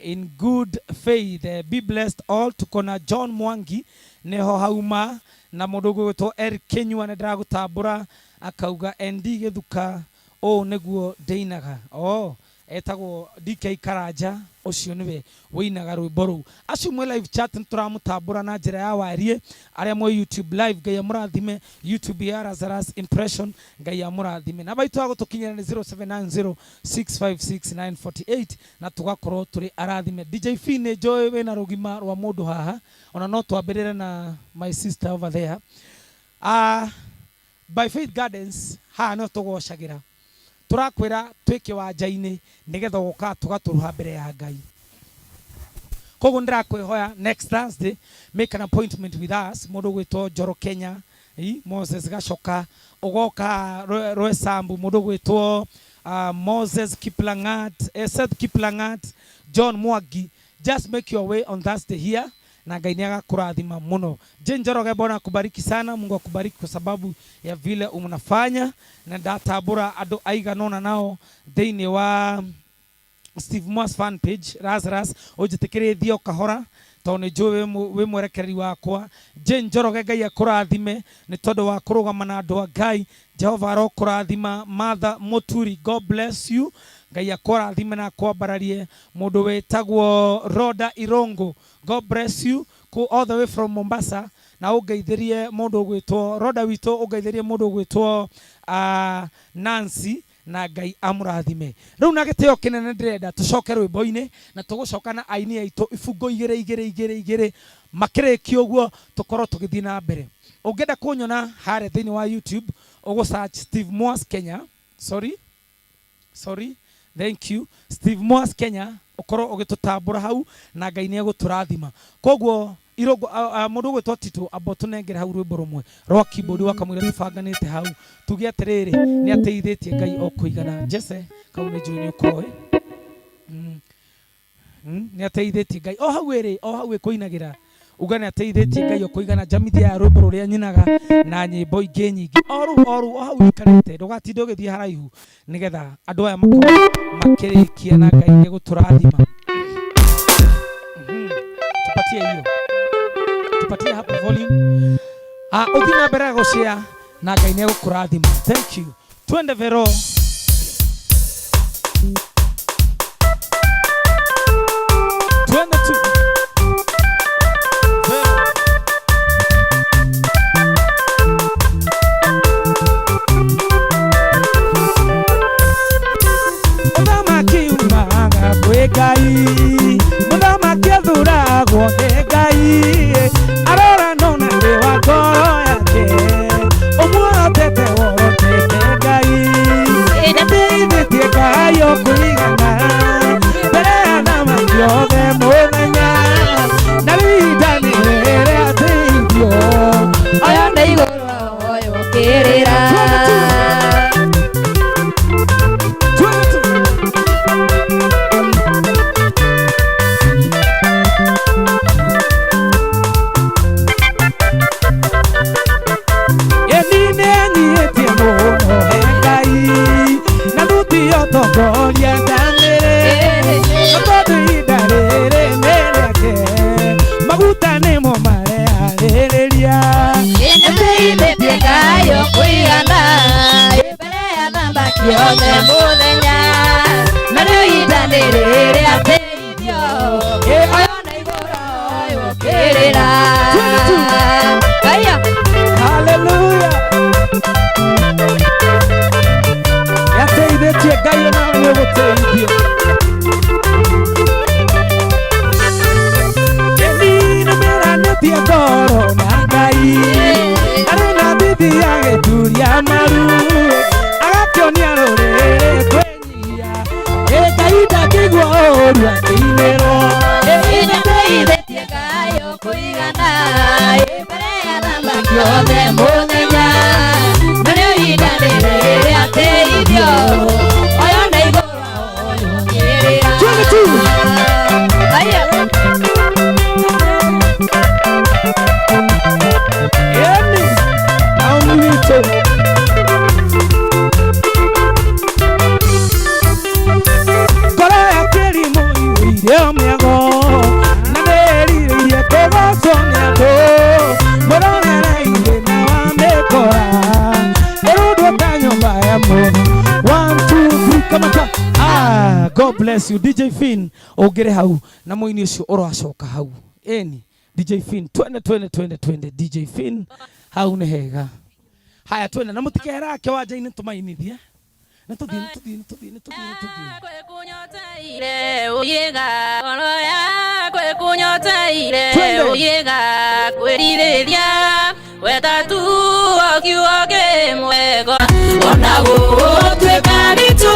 in good faith be blessed all tukona John Mwangi neho hauma na mundu gwitwo Eric Kenywa ne ndagutambura akauga ND githuka niguo ndeinaga etagwo DK Karanja ucio niwe winaga rwimbo ru acio mwe live chat nturamutambura na njira ya warie aria mwe YouTube live Ngai amurathime YouTube ya Lazarus Impression Ngai amurathime na baitu agutukinyira ni 0790656948 na tugakorwo turi arathime DJ Fine Joy we na rugima rwa mundu haha ona no twambirire na my sister over there by Faith Gardens ha no tugocagira turakwira twike wanja-ini nigetha goka tugaturuha mbere ya Ngai. Koguo ndirakwihoya next Thursday make an appointment with us. Mundu gwitwo Njoro Kenya, Moses Gacoka, ugoka Roesambu, mundu gwitwo Moses Kiplangat, Seth Kiplangat, John Mwangi. Just make your way on Thursday here na Ngai nĩagakũrathima muno. Njoroge, Bwana akubariki sana. Mungu akubariki kwa sababu ya vile unafanya, na ndatambura andu aiganona nao thĩinĩ wa Steve Moss fan page. Raz ũnjĩtĩkĩrĩthio kahora tondũ nĩnjũĩ wĩ mwerekeri wakwa. Njoroge, Ngai akũrathime nĩ tondũ wa kũrũgama na andũ a Ngai. Jehova arokũrathima. Mother Moturi, God bless you. Ngai akũrathime na akwambararie. Mũndũ wĩtagwo Roda Irongo, God bless you, all the way from Mombasa. Na ũngeithĩrie mũndũ gwĩtwo Roda witũ, ũngeithĩrie mũndũ gwĩtwo Nancy, na Ngai amũrathime. Rĩu na gĩtĩo kĩnene ndĩrenda tũcoke rwĩmbo-inĩ na tũgũcoka na aini aitũ ibungo igĩrĩ makĩrĩkia ũguo tũkorwo tũgĩthiĩ na mbere. Ũngĩenda kũnyona harĩa thĩinĩ wa YouTube ũgũ-search Steve Moss Kenya. Sorry, thank you, Steve Moss Kenya. Ukorwo ũgĩtũtambũra hau na Ngai nĩegũtũrathima. Koguo Irongo mũndũ gwĩtwo Tito amba tũnengere hau rwĩmbo rũmwe rwa keyboard wakamwĩra tũbanganĩte hau tuge atĩrĩrĩ nĩateithĩtie Ngai o kũigana. Jesse kau nĩ njũĩ nĩũkoĩ nĩateithĩtie Ngai o hau kũinagĩra uga nĩateithĩtie Ngai o kũigana. Jamithia ya rwĩmbo rũrĩa nyinaga na nyĩmbo ingĩ nyingĩ o hau ikarĩte, ndũgatinde ũgĩthiĩ haraihu nĩgetha andũ aya makorwo makĩrĩkia na Ngai nĩegũtũrathima. Tupatie hapo volume. Uthi na mbere gũshare na Ngai nĩegũkũrathima. Thank you. Twende Vero. Twende tu. Muthamaki athuragwo nĩ Ngai, arora nona thĩ wa ngoro yake, ũmuhotete worotete Ngai. Nĩateithĩtie Ngai o kũigana mbere ya athamaki othe mũthenya, na rĩu rĩrĩa ateithio oyo nĩ igũrũ oyo ũkĩrĩra. Tongoria ndanĩrĩ tondũ ihinda rĩrĩ nĩ rĩake, maguta nĩmo mareharĩrĩria. Nĩateithĩtie Ngai o kũigana mbere ya athamaki othe mũthenya, na rĩu ihinda nĩ rĩrĩ ateithio oyo nĩ igũrũ oyo ũkĩrĩra. Hallelujah. Nĩateithĩtie Ngai nawe nĩũgũteithio. Nĩnĩmeranĩtie ngoro na Ngai, arĩ na bithi agĩturia maru, agakĩonia rũrĩrĩ kwĩnyihia. Ngai ndakĩigua ũru akĩinĩrwo. Nĩateithĩtie Ngai o kũigana mbere ya athamaki othe mũthenya, na rĩu ihinda nĩ rĩrĩ ateithio oyo nĩ igũrũ oyo ũkĩrĩra. Ngoro ya kĩrimũ iyũire mĩago, na nĩĩrirĩirie kũgocwo nĩ andũ, mũronereire na wamĩkora ĩrundwo ta nyũmba ya mũndũ. 1 2 3 kamata. God bless you DJ Finn. Ũngĩrĩ hau na mũini ũcio ũracoka hau. DJ Finn, twende DJ Finn hau nĩ hega. Haya twende na mũtikera kĩwanja-inĩ tũmainithie. Nĩtũthiĩ. Kwĩkunyoteire ũyĩga ngoro yakwa kwĩkunyoteire ũyĩga kwĩrirĩria wetatu o kiugo kĩmwe ona gũtuĩka nĩtũ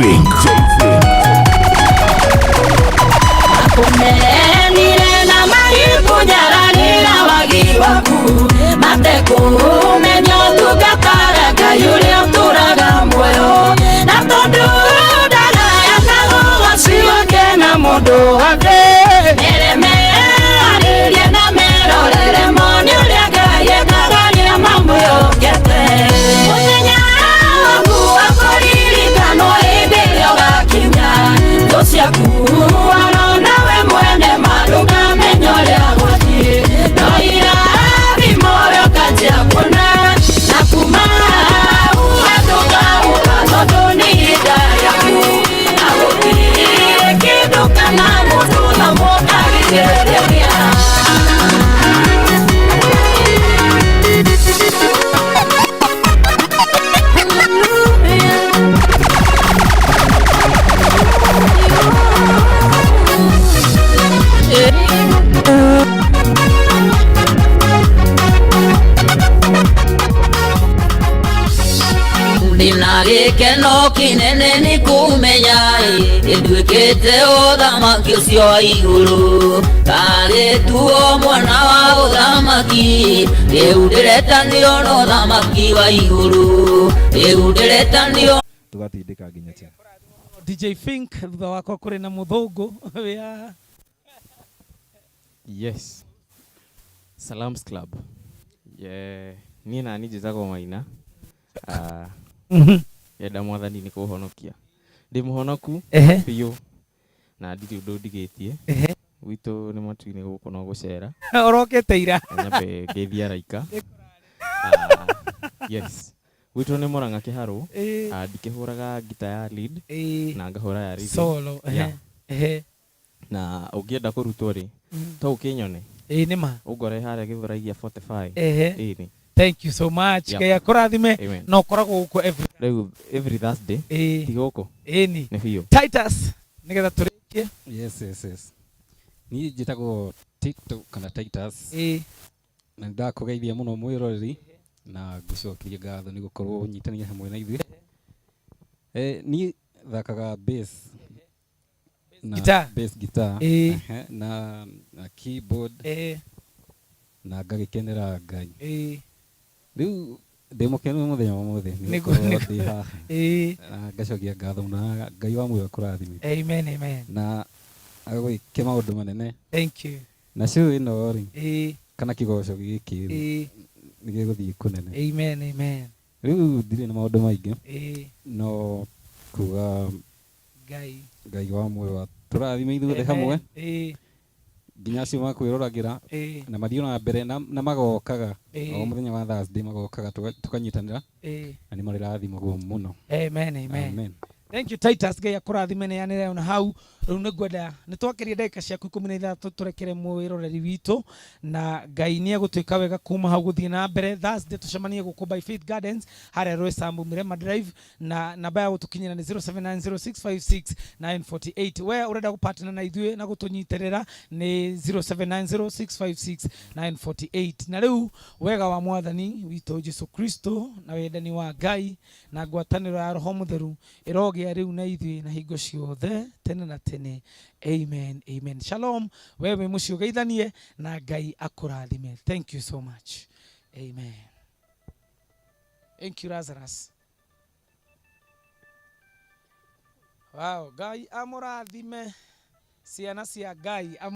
Fink. Akumenire na maribu nyararira wagi waku mateko menyo tugatara gayuri aturaga moyo na tondu dara yakago wasio kena mondo ave nereme aririe na merorere monyo liagaye kagaria mambo yokete muthenya waku akoririkano hĩndĩ ĩrĩa ũgakinya thũ ciaku nawe mwene maruga menyorea gũthiĩ no irathimo rĩũkanjia kuona na kuma ũgatũka tondũ nĩ ihinda rĩaku na gũtirĩ kĩndũ kana mũndũ na mũkagĩrĩria Ndina gĩkeno kĩnene nĩ kũmenya nduĩkĩte ũthamaki ũcio wa igũrũ karĩtuo mwana wa ũthamaki rĩu ndĩretanĩrio na ũthamaki wa igũrũ rĩu ndĩretanĩrio tugatindĩka nginya tena DJ Fink thutha wakwa kũrĩ na mũthũngũ wĩa yes Salams Club niĩ nani njĩtagwo Maina yenda mwathani nĩ kũhonokia ndĩ mũhonoku biũ na ndirĩ ũndũ ndigĩtie gwitũ nĩ matu-inĩ gũkũ no gũcera ũrokete ira nyambe ngĩthia raika yes gwitũ nĩ Mũrang'a Kĩharũ ndikĩhũraga gita ya lead na ngahũra ya rhythm solo na ũngĩenda kũrutwo rĩ to ũkĩnyone nĩ ma ũngore harĩa Gĩthũrai 45 nĩ thank you so much kaya kũrathime no koragwo gũkũ every Thursday ti gũkũ ni nĩ biũ Titus nĩgetha tũrĩkie yes niĩ njĩtagwo TikTok kana Titus na ndakũgeithia mũno mwĩroreri na ngũcokeria ngatho nĩ gũkorwo ũnyitanĩire hamwe na ithuĩ niĩ thakaga bass guitar na keyboard na ngagĩkenera Ngai rĩu ndĩ mũkenu mũthenya ũmũthĩ nĩ gũkorwo ndĩ haha ngacokia ngatho na Ngai wa muoyo kũrathime amen na agwĩke maũndũ manene thank you na show ĩno rĩ kana kĩgoco gĩkĩ nĩ gĩgũthiĩ kũnene amen rĩu ndirĩ na maũndũ maingĩ no kuga Ngai wa muoyo tũrathime ithuothe hamwe nginya acio makwĩroragĩra na mathiĩ na mbere na magokaga o mũthenya wa Thursday magokaga tũkanyitanĩra na nĩ marĩ rathimagwo mũno amen thank you Titus Ngai akũrathime nĩ yanĩre na hau rĩu nĩ ngwenda nĩ twakĩria ndagĩka ciaku 13 tũrekere mwĩroreri witũ na Ngai nĩ egũtwĩka wega kuma hau gũthiĩ na mbere Thursday tũcemanie gũkũ by Faith Gardens harĩa Roysambu Mirema Drive na namba ya gũtũkinyĩra nĩ 0790656948 we ũrenda gũpartner na ithuĩ na gũtũnyitĩrĩra nĩ 0790656948 na rĩu wega wa mwathani witũ Jesũ Kristo na wendani wa Ngai na ngwatanĩro ya Roho Mũtheru ĩrogĩa rĩu na ithuĩ na hingo ciothe tene na tene amen shalom wewe mũciĩ ũgeithanie na Ngai akũrathime thank you so much amen thank you Lazarus wow Ngai amũrathime ciana cia Ngai